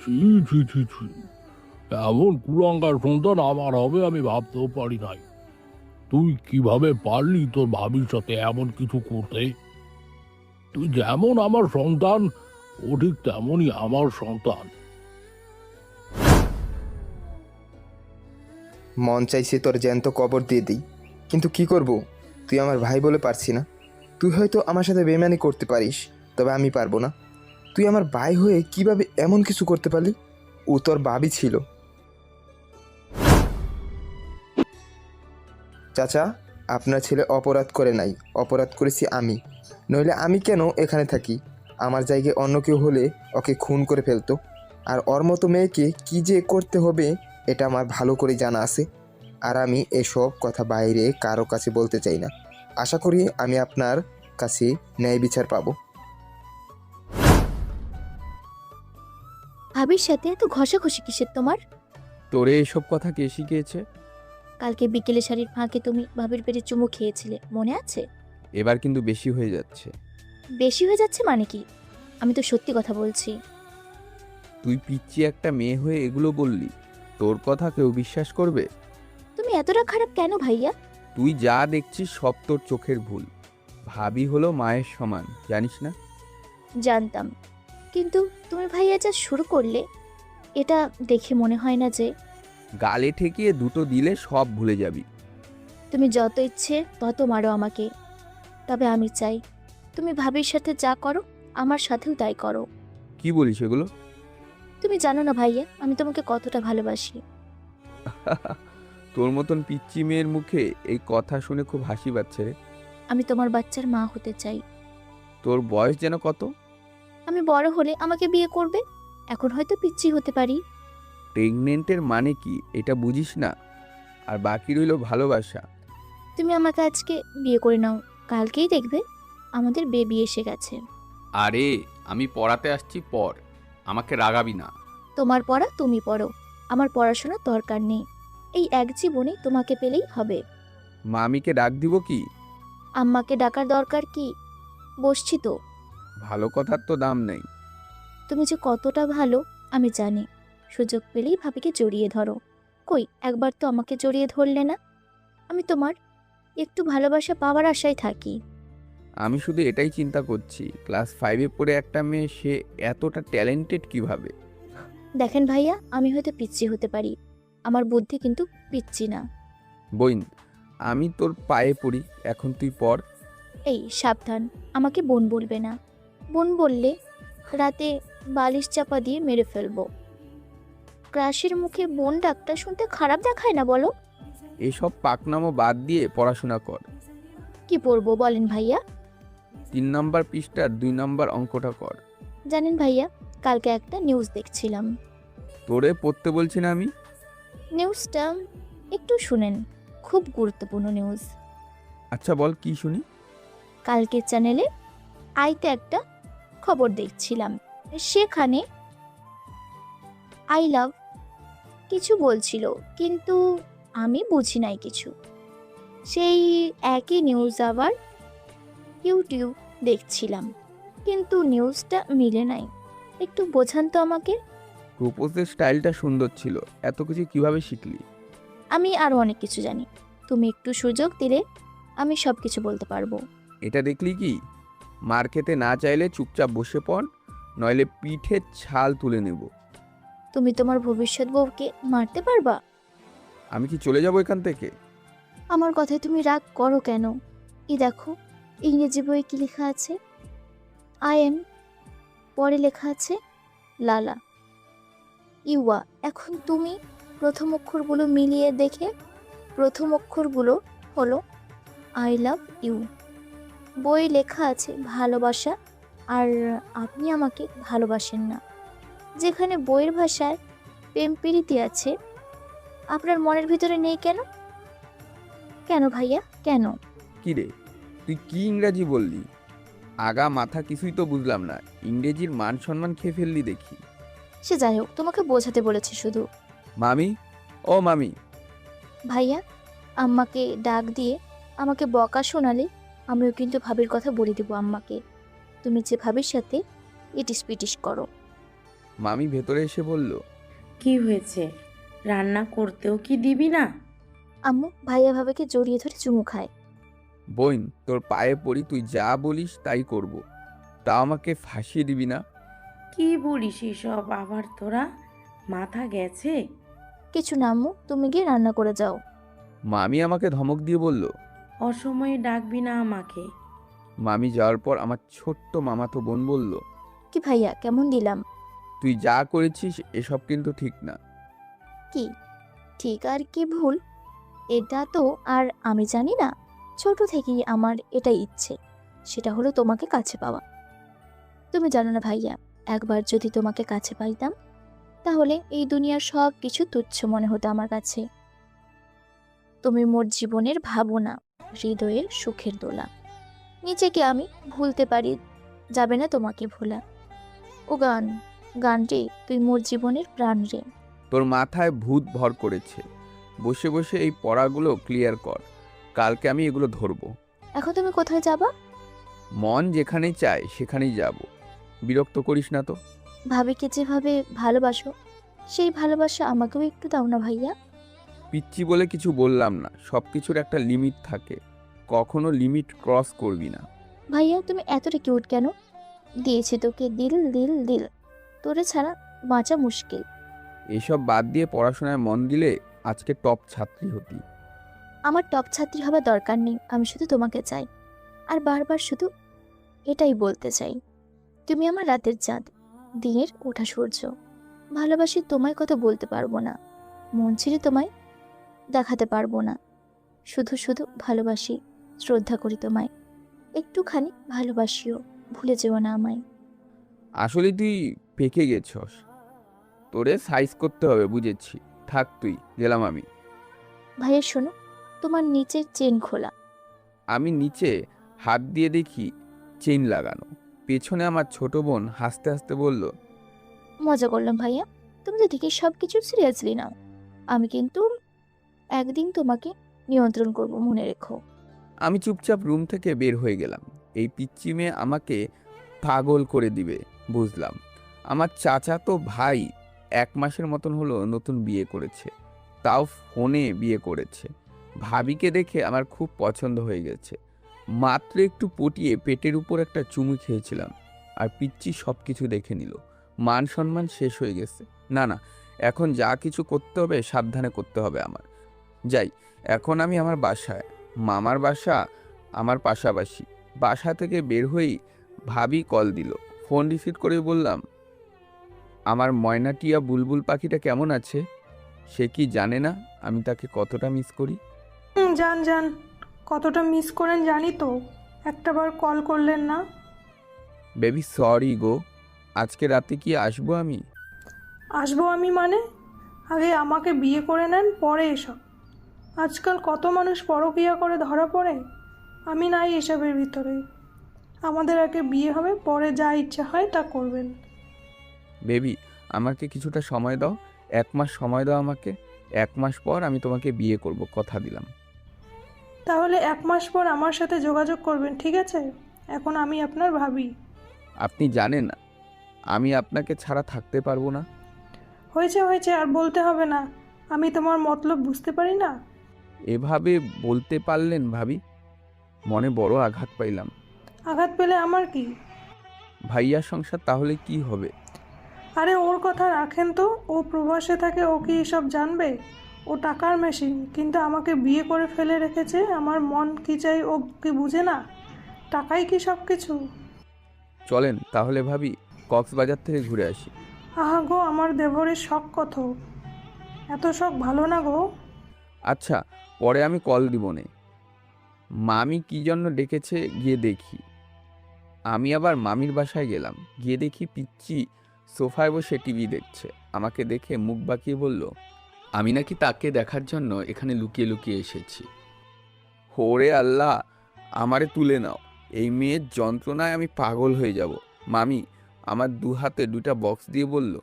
ছি ছি ছি ছি, এমন কুলাঙ্গার সন্তান আমার হবে আমি ভাবতেও পারি নাই। তুই কিভাবে পারলি তোর ভাবির সাথে এমন কিছু করতে? তুই যেমন আমার সন্তান, ও ঠিক তেমনই আমার সন্তান। মন চাইছে তোর জ্যান্ত কবর দিয়ে দিই, কিন্তু কি করব? তুই আমার ভাই বলে পারছি না। তুই হয়তো আমার সাথে বেইমানি করতে পারিস, তবে আমি পারবো না। তুই আমার ভাই হয়ে কিভাবে এমন কিছু করতে পারলি? ও তোর ভাবি ছিল। চাচা, আপনার ছেলে অপরাধ করে নাই, অপরাধ করেছি আমি। নইলে আমি কেন এখানে থাকি? আমার জায়গায় অন্য কেউ হলে ওকে খুন করে ফেলতো। আর ওর মতো মেয়েকে কি যে করতে হবে এটা আমার ভালো করে জানা আছে। আর আমি এসব কথা বাইরে কারো কাছে বলতে চাই না। আশা করি আমি আপনার কাছে ন্যায় বিচার পাবো। ভাবির সাথে এত ঘষাঘষি কিসের তোমার? তোরে এসব কথা কে শিখিয়েছে? কালকে বিকেলে শাড়ির ফাঁকে তুমি ভাবির পেটে চুমু খেয়েছিলে, মনে আছে? এবার কিন্তু বেশি হয়ে যাচ্ছে। বেশি হয়ে যাচ্ছে মানে কি? আমি তো সত্যি কথা বলছি। তুই পিচ্চি একটা মেয়ে হয়ে এগুলো বললি? তোর কথা কেউ বিশ্বাস করবে? তুমি এতটা খারাপ কেন ভাইয়া? তুই যা দেখছিস সব তোর চোখের ভুল। ভাবি হলো মায়ের সমান, জানিস না? জানতাম, কিন্তু তুমি ভাইয়া যা শুরু করলে, এটা দেখে মনে হয় না যে গালে ঠেকিয়ে দুটো দিলে সব ভুলে যাবি। তুমি যত ইচ্ছে তত মারো আমাকে, তবে আমি চাই তুমি ভাবির সাথে যা করো আমার সাথেও তাই করো। কি বলিস এগুলো? তুমি জানো না ভাইয়া আমি তোমাকে কতটা ভালোবাসি। তোর মতন পিচ্চি মেয়ের মুখে এই কথা শুনে খুব হাসি পাচ্ছে রে। আমি তোমার বাচ্চার মা হতে চাই। তোর বয়স যেন কত? আমি বড় হলে আমাকে বিয়ে করবে, এখন হয়তো পিচ্চি হতে পারি। প্রেগনেন্টের মানে কি এটা বুঝিস না? আর বাকি রইল ভালোবাসা। তুমি আমাকে আজকে বিয়ে করে নাও, কালকেই দেখবে আমাদের বেবি এসে গেছে। আরে, আমি পড়াতে আসছি পর, আমাকে রাগাবি না। তোমার পড়া তুমি পড়ো, আমার পড়াশোনার দরকার নেই। এই এক জীবনে তোমাকে পেলেই হবে। মামিকে ডাক দিব কি? আম্মাকে ডাকার দরকার কি? বসছি তো। ভালো কথার তো দাম নেই। তুমি যে কতটা ভালো আমি জানি। সুযোগ পেলেই ভাবিকে জড়িয়ে ধরো। কই একবার তো আমাকে জড়িয়ে ধরলে না। আমি তোমার একটু ভালোবাসা পাওয়ার আশায় থাকি। আমি শুধু এটাই চিন্তা করছি, ক্লাস 5-এ পড়ে একটা মেয়ে সে এতটা ট্যালেন্টেড কিভাবে? দেখেন ভাইয়া, আমি হয়তো পিচ্চি হতে পারি, আমার বুদ্ধি কিন্তু পিচ্চি না। বইন, আমি তোর পায়ে পড়ি, এখন তুই পড়। এই সাবধান, আমাকে বোন বলবে না। বোন বললে রাতে বালিশ চাপা দিয়ে মেরে ফেলবো। ক্রাশের মুখে বোন ডাকটা শুনতে খারাপ দেখায় না বলো? এসব পাকনামো বাদ দিয়ে পড়াশোনা কর। কি পড়বো বলেন ভাইয়া? 3 নম্বর পৃষ্ঠার 2 নম্বর অঙ্কটা কর। জানেন ভাইয়া, কালকে একটা নিউজ দেখছিলাম। তোরে পড়তে বলছি না আমি? নিউজটা একটু শুনেন, খুব গুরুত্বপূর্ণ নিউজ। আচ্ছা বল, কি শুনি। কালকে চ্যানেলে আইতে একটা খবর দেখছিলাম, সেখানে আই লাভ কিছু বলছিল, কিন্তু আমি বুঝি নাই কিছু। সেই একই নিউজ আবার ইউটিউব দেখছিলাম, কিন্তু নিউজটা মিলে নাই। একটু বোঝান তো আমাকে। প্রপোজের স্টাইলটা সুন্দর ছিল, এত কিছু কিভাবে শিখলি? আমি আরও অনেক কিছু জানি, তুমি একটু সুযোগ দিলে আমি সব কিছু বলতে পারবো। এটা দেখলি কি? মার খেতে না চাইলে চুপচাপ বসে পড়, নইলে পিঠে ছাল তুলে নেব। তুমি তোমার ভবিষ্যৎ বউকে মারতে পারবা? আমি কি চলে যাব এখান থেকে? আমার কথায় তুমি রাগ করো কেন? এই দেখো, ইংরেজি বইয়ে কি লেখা আছে? আই এম, পরে লেখা আছে লালা। ইউয়া। এখন তুমি প্রথম অক্ষরগুলো মিলিয়ে দেখে প্রথম অক্ষরগুলো হলো আই লাভ ইউ। বই লেখা আছে ভালোবাসা, আর আপনি আমাকে ভালোবাসেন না। যেখানে বইয়ের ভাষায় প্রেম প্রীতি আছে, আপনার মনের ভিতরে নেই কেন? কেন ভাইয়া, কেন? কি রে, তুই কি ইংরাজি বললি? আগা মাথা কিছুই তো বুঝলাম না, ইংরেজির মান সম্মান খেয়ে ফেললি দেখি। সে যাই হোক, তোমাকে বোঝাতে বলেছে শুধু। মামি, ও মামি। ভাইয়া, আম্মাকে ডাক দিয়ে আমাকে বকা শোনালে আমিও কিন্তু ভাবির কথা বলে দেবো আম্মাকে। তুমি যে ভাবির সাথে ইটিস পিটিস করো। মামি ভেতরে এসে বলল, কি হয়েছে? রান্না করতেও কি দিবি না? আম্মু ভাইয়া ভাবিকে জড়িয়ে ধরে চুমু খায়। বোন, তোর পায়ে পড়ি, তুই যা বলিস তাই করব। তা আমাকে ফাঁসিয়ে দিবি না? কি বলিস এসব আবার তোরা? মাথা গেছে? কিছু না আম্মু, তুমি গিয়ে রান্না করে যাও। মামি আমাকে ধমক দিয়ে বলল। অসময়ে ডাকবি না আমাকে। মামি যাওয়ার পর আমার ছোট্ট মামাতো বোন বলল, কি ভাইয়া, কেমন দিলাম? তুই যা করেছিস এসব কিন্তু ঠিক না। কি ঠিক আর কি ভুল এটা তো আর আমি জানি না। ছোট থেকেই আমার এটাই ইচ্ছে, সেটা হলো তোমাকে কাছে পাওয়া। তুমি জানো না ভাইয়া, একবার যদি তোমাকে কাছে পাইতাম তাহলে এই দুনিয়ার সব কিছু তুচ্ছ মনে হতো আমার কাছে। তুমি মোর জীবনের ভাবনা, হৃদয়ের সুখের দোলা। নিজেকে আমি ভুলতে পারি, যাবে না তোমাকে ভোলা। ও গান, গান রে তুই মোর জীবনের প্রাণ রে। তোর মাথায় ভূত ভর করেছে। বসে বসে এই পড়াগুলো ক্লিয়ার কর, কালকে আমি এগুলো ধরবো। এখন তুমি কোথায় যাবা? মন যেখানেই চায় সেখানেই যাব। বিরক্ত করিস না তো। ভাবিকে যেভাবে ভালোবাসো সেই ভালোবাসা আমাকেও একটু দাও না ভাইয়া। পিচ্ছি বলে কিছু বললাম না, সব কিছুর একটা লিমিট থাকে, কখনো লিমিট ক্রস করবি না। ভাইয়া তুমি এতটা কিউট কেন? দিয়েছি তোকে দিল দিল দিল, তোরে ছাড়া বাঁচা মুশকিল। এসব বাদ দিয়ে পড়াশোনায় মন দিলে আজকে টপ ছাত্রী হতি। আমার টপ ছাত্রী হবার দরকার নেই, আমি শুধু তোমাকে চাই। আর বারবার শুধু এটাই বলতে চাই, তুমি আমার রাতের চাঁদ, দিনের ওঠা সূর্য। ভালোবাসি তোমায় কথা বলতে পারবো না, মন ছেড়ে তোমায় দেখাতে পারবো না। শুধু শুধু ভালোবাসি, শ্রদ্ধা করি তোমায়, একটুখানি ভালোবাসিও, ভুলে যেও না আমায়। আসলে তুই পেকে গেছস, তোরে সাইজ করতে হবে, বুঝেছি। থাক তুই, গেলাম আমি। ভাইয়া শোনো, তোমার নিচের চেন খোলা। আমি নিচে হাত দিয়ে দেখি চেইন লাগানো। পেছনে আমার ছোট বোন হাসতে হাসতে বলল, মজা করলাম ভাইয়া, তুমি তো দেখি সব কিছু সিরিয়াসলি নাও। আমি কিন্তু একদিন তোমাকে নিয়ন্ত্রণ করব, মনে রেখো। আমি চুপচাপ রুম থেকে বের হয়ে গেলাম। এই পিচ্চি মেয়ে আমাকে পাগল করে দিবে বুঝলাম। আমার চাচাতো ভাই 1 মাসের মতন হলো নতুন বিয়ে করেছে, তাও ফোনে বিয়ে করেছে। ভাবিকে দেখে আমার খুব পছন্দ হয়ে গেছে। মাত্র একটু পটিয়ে পেটের উপর একটা চুমু খেয়েছিলাম, আর পিচ্চি সব কিছু দেখে নিল। মান সম্মান শেষ হয়ে গেছে। না না, এখন যা কিছু করতে হবে সাবধানে করতে হবে আমার। যাই, এখন আমি আমার বাসায়। মামার বাসা আমার পাশাপাশি। বাসা থেকে বের হয়েই ভাবি কল দিল। ফোন রিসিভ করে বললাম, আমার ময়নাটিয়া বুলবুল পাখিটা কেমন আছে? সে কি জানে না আমি তাকে কতটা মিস করি? যান যান, কতটা মিস করেন জানি তো, একটাবার কল করলেন না। বেবি সরি গো, আজকে রাতে কি আসবো আমি? আসবো আমি মানে? আগে আমাকে বিয়ে করে নেন, পরে এসব। আজকাল কত মানুষ পরকীয়া করে ধরা পড়ে, আমি নাই এসবের ভিতরে। আমাদের আগে বিয়ে হবে, পরে যা ইচ্ছা হয় তা করবেন। বেবি, আমাকে কিছুটা সময় দাও। 1 মাস সময় দাও আমাকে। 1 মাস পর আমি তোমাকে বিয়ে করব, কথা দিলাম। তাহলে 1 মাস পর আমার সাথে যোগাযোগ করবেন, ঠিক আছে? এখন আমি আপনার ভাবি। আপনি জানেন না আমি আপনাকে ছাড়া থাকতে পারবো না। হয়েছে হয়েছে, আর বলতে হবে না। আমি তোমার মতলব বুঝতে পারি না। এভাবে বলতে পারলেন ভাবি? মনে বড় আঘাত পাইলাম। আঘাত পেলে আমার কি? ভাইয়ার সংসার তাহলে কি হবে? আরে ওর কথা রাখেন তো, ও প্রবাসে থাকে, ও কি এসব জানবে? ও টাকার মেশিন, কিন্তু আমাকে বিয়ে করে ফেলে রেখেছে। আমার মন কি চাই ও কি বুঝে না? টাকাই কি সব কিছু? চলেন তাহলে ভাবি, কক্সবাজার থেকে ঘুরে আসি। আহা গো, আমার দেবরের শখ কত! এত শখ ভালো না গো। আচ্ছা, পরে আমি কল দিব নে। মামি কি জন্য ডেকেছে গিয়ে দেখি। আমি আবার মামির বাসায় গেলাম। গিয়ে দেখি পিচ্চি সোফায় বসে টিভি দেখছে। আমাকে দেখে মুখ বাঁকিয়ে বলল, আমি নাকি তাকে দেখার জন্য এখানে লুকিয়ে লুকিয়ে এসেছি। ওরে আল্লাহ, আমারে তুলে নাও, এই মেয়ের যন্ত্রণায় আমি পাগল হয়ে যাব। মামি আমার 2 হাতে 2টা বক্স দিয়ে বলল,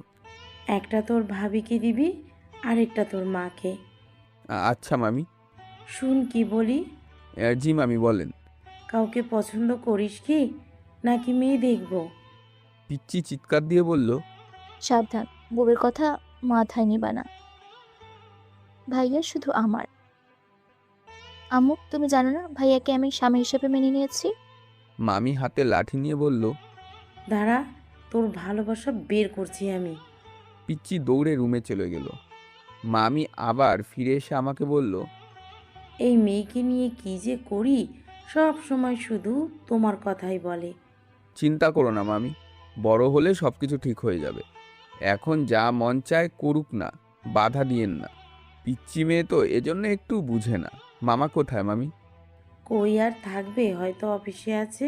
একটা তোর ভাবিকে দিবি, আরেকটা তোর মাকে। আচ্ছা মামি। শুন কি বলি। জি মামি বলেন। কাউকে পছন্দ করিস কি, নাকি মেয়ে দেখবো? পিচ্চি চিৎকার দিয়ে বলল, সাবধান, বউয়ের কথা মাথায় নিবা না। ভাইয়া শুধু আমার। আম্মু, তুমি জানো না ভাইয়াকে আমি স্বামী হিসেবে মেনে নিয়েছি? মামি হাতে লাঠি নিয়ে বলল। দাঁড়া, তোর ভালোবাসা বের করছি আমি। পিচ্চি দৌড়ে রুমে চলে গেল। মামি আবার ফিরে এসে আমাকে বলল, এই মেয়েকে নিয়ে কি যে করি, সব সময় শুধু তোমার কথাই বলে। চিন্তা করো না মামি, বড় হলে সব কিছু ঠিক হয়ে যাবে। এখন যা মন চায় করুক না, বাধা দিয়েন না। পিচ্চি মেয়ে তো এজন্য একটু বুঝে না। মামা কোথায় মামি? কই আর থাকবে, হয়তো অফিসে আছে।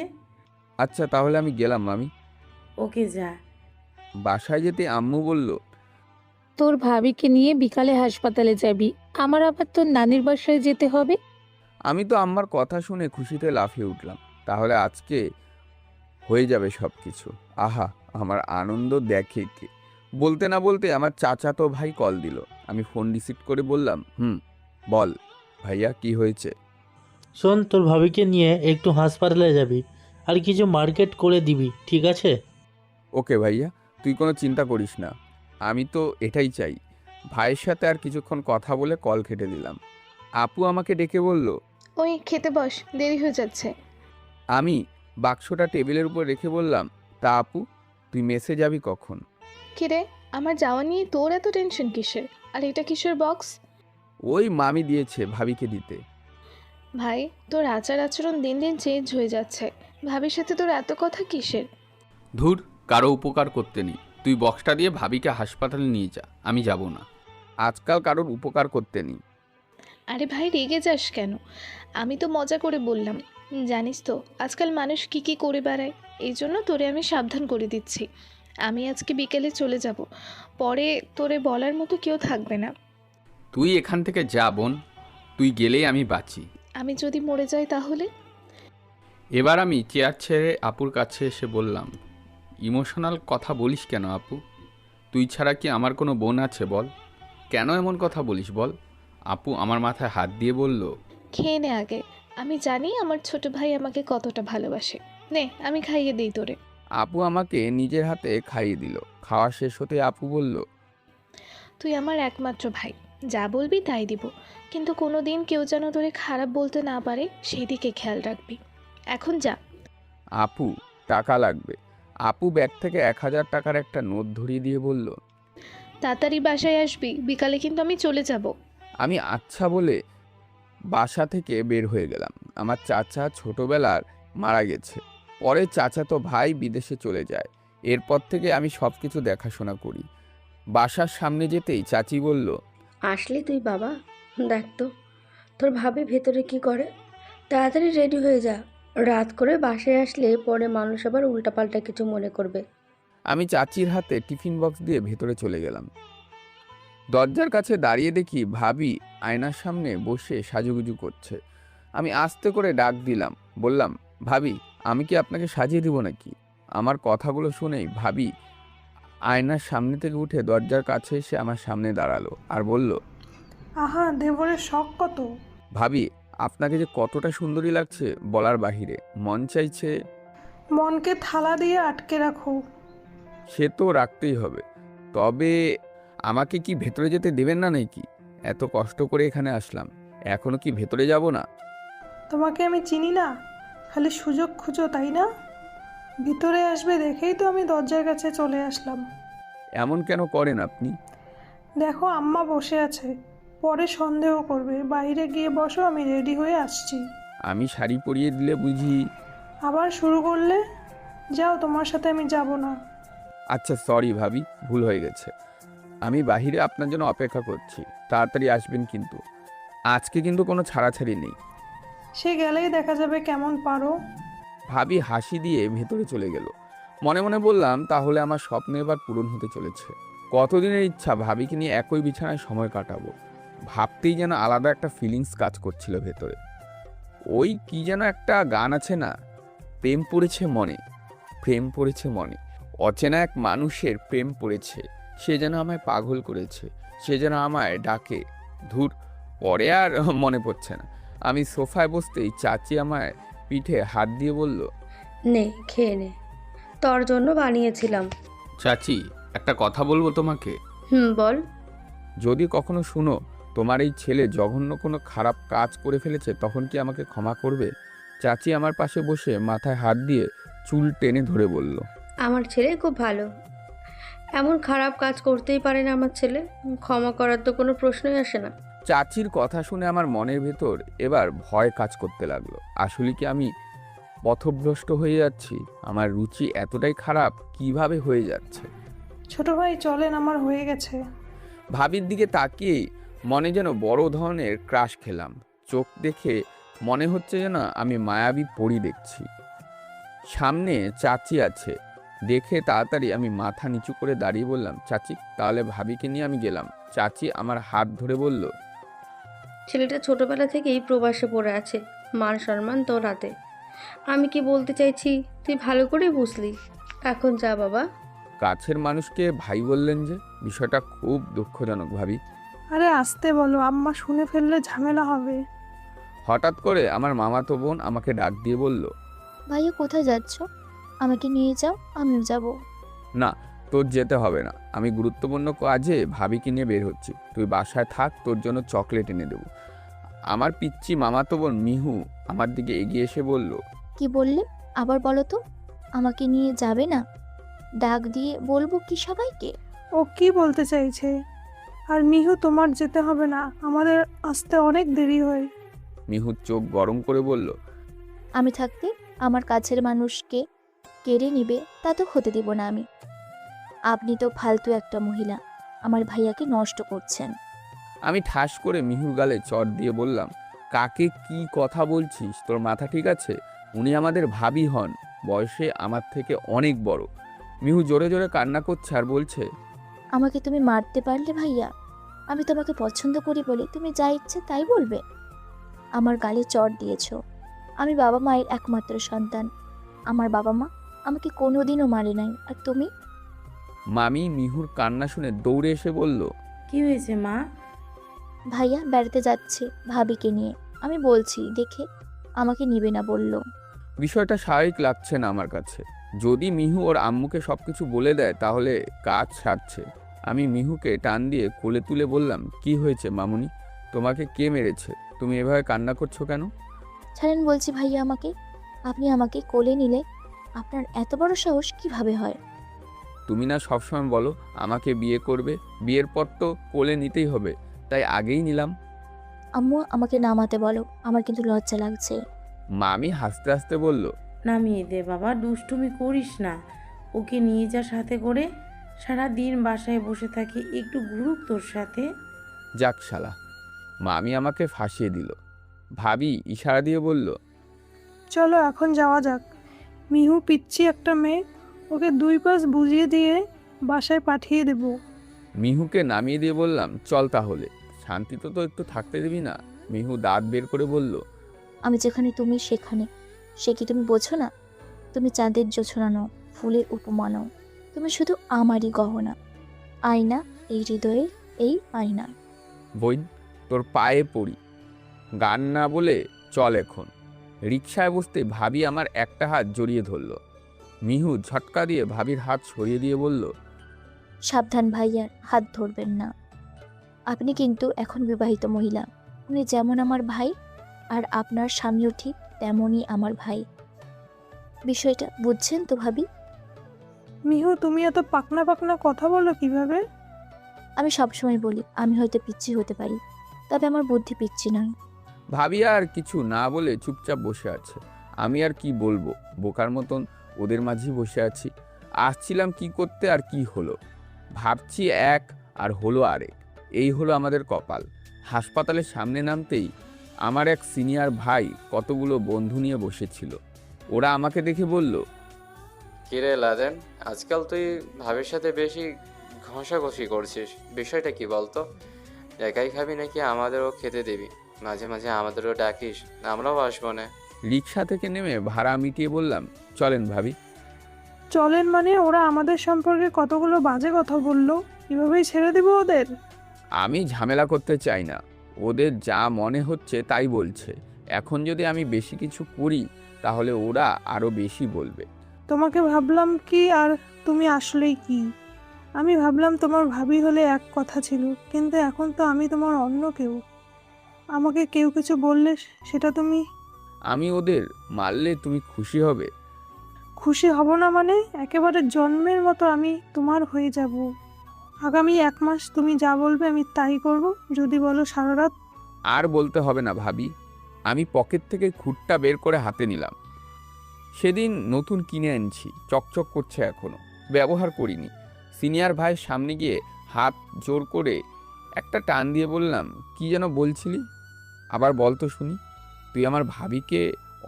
আচ্ছা তাহলে আমি গেলাম মামি। ওকে, যা। বাসায় যেতে আম্মু বলল, তোর ভাবিকে নিয়ে বিকালে হাসপাতালে যাবি, আমার আবার তোর নানির বাসায় যেতে হবে। আমি তো আম্মার কথা শুনে খুশিতে লাফিয়ে উঠলাম। তাহলে আজকে হয়ে যাবে সব কিছু। আহা, আমার আনন্দ দেখে কে। বলতে না বলতে আমার চাচাতো ভাই কল দিল। আমি ফোন রিসিভ করে বললাম, বল ভাইয়া, কি হয়েছে? শোন, তোর ভাবিকে নিয়ে একটু হাসপাতালে যাবি, আর কিছু মার্কেট করে দিবি, ঠিক আছে? ওকে ভাইয়া, তুই কোনো চিন্তা করিস না। আমি তো এটাই চাই। ভাইয়ের সাথে আর কিছুক্ষণ কথা বলে কল কেটে দিলাম। আপু আমাকে ডেকে বলল, ওই খেতে বস, দেরি হয়ে যাচ্ছে। আমি বাক্সটা টেবিলের উপর রেখে বললাম, তা আপু, তুই মেসে যাবি কখন? কিরে, আমার যাওয়া নিয়ে তোর এত টেনশন কিসের? আর এটা কিসের বক্স? ওই মামি দিয়েছে ভাবিকে দিতে। ভাই, তোর আচার আচরণ দিন দিন চেঞ্জ হয়ে যাচ্ছে। ভাবির সাথে তোর এত কথা কিসের? ধুর, কারো উপকার করতে নেই। তুই বক্সটা দিয়ে ভাবিকে হাসপাতালে নিয়ে যা, আমি যাব না। আজকাল কারোর উপকার করতে নেই। আরে ভাই, রেগে যাস কেন? আমি তো মজা করে বললাম। জানিস তো আজকাল মানুষ কি কি করে বেড়ায়, এই জন্য তোরে আমি সাবধান করে দিচ্ছি। আমি আজকে বিকেলে চলে যাব, পরে তোরে বলার মতো কেউ থাকবে না। তুই এখান থেকে যা বোন, তুই গেলেই আমি বাঁচি। আমি যদি মরে যাই তাহলে? এবার আমি চেয়ার ছেড়ে আপুর কাছে এসে বললাম, ইমোশনাল কথা বলিস কেন আপু? তুই ছাড়া কি আমার কোনো বোন আছে বল? কেন এমন কথা বলিস বল? আপু আমার মাথায় হাত দিয়ে বলল, খেয়ে নে আগে, আমি জানি আমার ছোট ভাই আমাকে কতটা ভালোবাসে। নে, আমি খাইয়ে দিই তোরে। আপু আমাকে নিজের হাতে খাইয়ে দিল। খাওয়া শেষ হতে আপু বলল, তুই আমার একমাত্র ভাই, যা বলবি তাই দিব, কিন্তু কোনো দিন কেউ যেন তোরে খারাপ বলতে না পারে সেই দিকে খেয়াল রাখবি। এখন যা। আপু, টাকা লাগবে। আপু ব্যাগ থেকে 1000 টাকার একটা নোট ধরিয়ে দিয়ে বলল, তাড়াতাড়ি বাসায় আসবি, বিকালে কিন্তু আমি চলে যাব। আমি আচ্ছা বলে বাসা থেকে বের হয়ে গেলাম। আমার চাচা ছোটবেলার মারা গেছে। পরে চাচাতো ভাই বিদেশে চলে যায়। এরপর থেকে আমি সব কিছু দেখাশোনা করি। বাসার সামনে যেতেই চাচি বলল, আসলি তুই বাবা? দেখ তো তোর ভাবি ভেতরে কি করে। তাড়াতাড়ি রেডি হয়ে যা, রাত করে বাসায় আসলে পরে মানুষ আবার উল্টাপাল্টা কিছু মনে করবে। আমি চাচির হাতে টিফিন বক্স দিয়ে ভেতরে চলে গেলাম। দরজার কাছে দাঁড়িয়ে দেখি ভাবি আয়নার সামনে বসে সাজুগুজু করছে। আমি আস্তে করে ডাক দিলাম, বললাম, ভাবি, আমি কি আপনাকে সাজিয়ে দিব নাকি? আমার কথাগুলো শুনেই ভাবি আয়নার সামনে থেকে উঠে দরজার কাছে এসে আমার সামনে দাঁড়ালো আর বলল, আহা, দেবরের শখ কত! ভাবি, আপনাকে যে কতটা সুন্দরী লাগছে বলার বাহিরে। মন চাইছে। মনকে থালা দিয়ে আটকে রাখো। সে তো রাখতেই হবে, তবে আমাকে কি ভেতরে যেতে দেবেন না নাকি? এত কষ্ট করে এখানে আসলাম, এখনো কি ভেতরে যাব না? তোমাকে আমি চিনি না, খালি সুযোগ খুঁজো তাই না? ভিতরে আসবে দেখেই তো আমি দরজার কাছে চলে আসলাম। এমন কেন করেন আপনি? দেখো, আম্মা বসে আছে, পরে সন্দেহ করবে। বাইরে গিয়ে বসো, আমি রেডি হয়ে আসছি। আমি শাড়ি পরিয়ে দিলে বুঝি? আবার শুরু করলে? যাও, তোমার সাথে আমি যাব না। আচ্ছা সরি ভাবি, ভুল হয়ে গেছে। আমি বাহিরে আপনার জন্য অপেক্ষা করছি, তাড়াতাড়ি আসবেন কিন্তু। আজকে কিন্তু কোনো ছাড়াছাড়ি নেই। সে গেলেই দেখা যাবে কেমন পারো। ভাবি হাসি দিয়ে ভেতরে চলে গেল। মনে মনে বললাম, তাহলে আমার স্বপ্ন এবার পূরণ হতে চলেছে। কতদিনের ইচ্ছা ভাবিকে নিয়ে একই বিছানায় সময় কাটাবো। ভাবতেই যেন আলাদা একটা ফিলিংস কাজ করছিল ভেতরে। ওই কি যেন একটা গান আছে না, প্রেম পড়েছে মনে, প্রেম পড়েছে মনে। অচেনা এক মানুষের প্রেম পড়েছে, সে যেন আমায় পাগল করেছে, সে যেন আমায় ডাকে। ধুর, পরে আর মনে পড়ছে না। আমি সোফায় বসতেই চাচি আমায় পিঠে হাত দিয়ে বলল, নে খেয়ে নে, তোর জন্য বানিয়েছিলাম। চাচি, একটা কথা বলবো তোমাকে। বল। যদি কখনো শুনো তোমার এই ছেলে জঘন্য কোনো খারাপ কাজ করে ফেলেছে, তখন কি আমাকে ক্ষমা করবে? চাচি আমার পাশে বসে মাথায় হাত দিয়ে চুল টেনে ধরে বলল, আমার ছেলে খুব ভালো, এমন খারাপ কাজ করতেই পারে না আমার ছেলে, ক্ষমা করার তো কোনো প্রশ্নই আসে না। চাচির কথা শুনে আমার মনের ভেতর এবার ভয় কাজ করতে লাগলো। আসলে কি আমি পথভ্রষ্ট হয়ে যাচ্ছি? আমার রুচি এতটাই খারাপ কিভাবে হয়ে যাচ্ছে? ছোট ভাই চলেন, আমার হয়ে গেছে। ভাবির দিকে তাকিয়ে মনে যেন বড় ধরনের ক্রাশ খেলাম। চোখ দেখে মনে হচ্ছে যেন আমি মায়াবী পরী দেখছি। সামনে চাচি আছে দেখে তাড়াতাড়ি আমি মাথা নিচু করে দাঁড়িয়ে বললাম, চাচি তাহলে ভাবিকে নিয়ে আমি গেলাম। চাচি আমার হাত ধরে বলল, ছেলেটা ছোটবেলা থেকেই প্রবাসে পড়ে আছে, মান সম্মান তোর হাতে। আমি কি বলতে চাইছি তুই ভালো করে বুঝলি। এখন যা বাবা। কাছের মানুষকে ভাই বললেন যে, বিষয়টা খুব দুঃখজনক ভাবি। আরে আসতে বলো, আম্মা শুনে ফেললে ঝামেলা হবে। হঠাৎ করে আমার মামাতো বোন আমাকে ডাক দিয়ে বলল, ভাইয়া কোথায় যাচ্ছ? আমাকে নিয়ে যাও, আমিও যাব। না তোর যেতে হবে না, আমি গুরুত্বপূর্ণ কাজে ভাবিকে নিয়ে বের হচ্ছি। তুই বাসায় থাক, তোর জন্য চকলেট এনে দেবো। আমার পিচ্চি মামাতো বোন মিহু আমার দিকে এগিয়ে এসে বলল, কি বললে? আবার বলো তো। আমাকে নিয়ে যাবে না? ডাক দিয়ে বলবো কি সবাইকে? ও কি বলতে চাইছে? আর মিহু, তোমার যেতে হবে না, আমাদের আসতে অনেক দেরি হয়। মিহু চোখ গরম করে বলল, আমি থাকতে আমার কাছের মানুষকে কেড়ে নিবে তা তো হতে দিব না আমি। আপনি তো ফালতু একটা মহিলা, আমার ভাইয়াকে নষ্ট করছেন। আমি ঠাস করে মিহুর গালে চট দিয়ে বললাম, কাকে কি কথা বলছিস? তোর মাথা ঠিক আছে? উনি আমাদের ভাবি হন, বয়সে আমার থেকে অনেক বড়। মিহু জোরে জোরে কান্না করছে আর বলছে, আমাকে তুমি মারতে পারলে ভাইয়া? আমি তোমাকে পছন্দ করি বলে তুমি যা ইচ্ছে তাই বলবে? আমার গালে চড় দিয়েছো। আমি বাবা মায়ের একমাত্র সন্তান। আমার বাবা মা আমাকে কোনোদিনও মারে নাই, আর তুমি? মামি মিহুর কান্না শুনে দৌড়ে এসে বলল, কি হয়েছে মা? ভাইয়া বেড়াতে যাচ্ছে ভাবিকে নিয়ে, আমি বলছি দেখে আমাকে নিবে না বলল। বিষয়টা স্বাভাবিক লাগছে না আমার কাছে। যদি মিহু ওর আম্মুকে সবকিছু বলে দেয় তাহলে কাজ সারছে। আমি মিহুকে টান দিয়ে কোলে তুলে বললাম, কি হয়েছে মামুনি? তোমাকে কে মেরেছে? তুমি এভাবে কান্না করছো কেন? ছাড়েন বলছি ভাইয়া আমাকে। আপনি আমাকে কোলে নিলে আপনার এত বড় সাহস কিভাবে হয়? তুমি না সবসময় বলো আমাকে বিয়ে করবে, বিয়ের পর তো কোলে নিতেই হবে, তাই আগেই নিলাম। আম্মু আমাকে নামাতে বলো, আমার কিন্তু লজ্জা লাগছে। মামি হাসতে হাসতে বলল, নামিয়ে দে বাবা, দুষ্টুমি করিস না। ওকে নিয়ে যা সাথে করে, সারা দিন বাসায় বসে থাকি, একটু ঘুরুক তোর সাথে। যাক শালা, মামি আমাকে ফাঁসিয়ে দিল। ভাবি ইশারা দিয়ে বলল, চলো এখন যাওয়া যাক। মিহু পিচ্ছি একটা মেয়ে, ওকে দুই পাশ বুঝিয়ে দিয়ে বাসায় পাঠিয়ে দেব। মিহুকে নামিয়ে দিয়ে বললাম, চল তাহলে। শান্তিতে তো একটু থাকতে দিবি না? মিহু দাঁত বের করে বলল, আমি যেখানে তুমি সেখানে। সে কি তুমি বোঝো না? তুমি চাঁদের জোছনা নও, ফুলের উপমা নও। তুমি শুধু আমারই গহনা, আয়না, এই হৃদয়ে এই আয়না। বোন তোর পায়ে পড়ি, গান না বলে চল এখন। রিকশায় বসতে ভাবি আমার একটা হাত জড়িয়ে ধরল। মিহু ঝটকা দিয়ে ভাবির হাত সরিয়ে দিয়ে বলল, সাবধান ভাইয়ার হাত ধরবেন না। আপনি কিন্তু এখন বিবাহিত মহিলা। উনি যেমন আমার ভাই, আর আপনার স্বামীও ঠিক তেমনই আমার ভাই। বিষয়টা বুঝছেন তো ভাবি? মিহু, তুমি এত পাকনা পাকনা কথা বলো কিভাবে? আমি সবসময় বলি আমি হয়তো পিচ্ছি হতে পারি, তবে আমার বুদ্ধি পিচ্ছি নয়। ভাবি আর কিছু না বলে চুপচাপ বসে আছে। আমি আর কি বলবো, বোকার মতন ওদের মাঝেই বসে আছি। আসছিলাম কি করতে আর কি হলো, ভাবছি এক আর হলো আরেক। এই হলো আমাদের কপাল। হাসপাতালের সামনে নামতেই আমার এক সিনিয়র ভাই কতগুলো বন্ধু নিয়ে বসেছিল। ওরা আমাকে দেখে বলল, কিরে লাদেন, আজকাল তুই ভাবির সাথে বেশি ঘষাঘষি করছিস, বিষয়টা কি বলতো? একাই খাবি নাকি আমাদেরও খেতে দিবি? মাঝে মাঝে আমাদেরও ডাকিস, আমরাও আসবো না। রিকশা থেকে নেমে ভাড়া মিটিয়ে বললাম, চলেন ভাবি। চলেন মানে? ওরা আমাদের সম্পর্কে কতগুলো বাজে কথা বললো, এভাবেই ছেড়ে দিব ওদের? আমি ঝামেলা করতে চাই না, ওদের যা মনে হচ্ছে তাই বলছে। এখন যদি আমি বেশি কিছু করি তাহলে ওরা আরো বেশি বলবে। তোমাকে ভাবলাম কি, আর তুমি আসলেই কি? আমি ভাবলাম তোমার ভাবি হলে এক কথা ছিল, কিন্তু এখন তো আমি তোমার অন্য কেউ। আমাকে কেউ কিছু বললে সেটা তুমি... আমি ওদের মারলে তুমি খুশি হবে? খুশি হব না মানে? একেবারে জন্মের মতো আমি তোমার হয়ে যাব। আগামী 1 মাস তুমি যা বলবে আমি তাই করব। যদি বলো সারা রাত... আর বলতে হবে না ভাবি। আমি পকেট থেকে খুঁটটা বের করে হাতে নিলাম। সেদিন নতুন কিনে আনছি, চকচক করছে, এখনো ব্যবহার করিনি। সিনিয়র ভাইয়ের সামনে গিয়ে হাত জোর করে একটা টান দিয়ে বললাম, কি যেন বলছিলি? আবার বল তো শুনি। তুই আমার ভাবিকে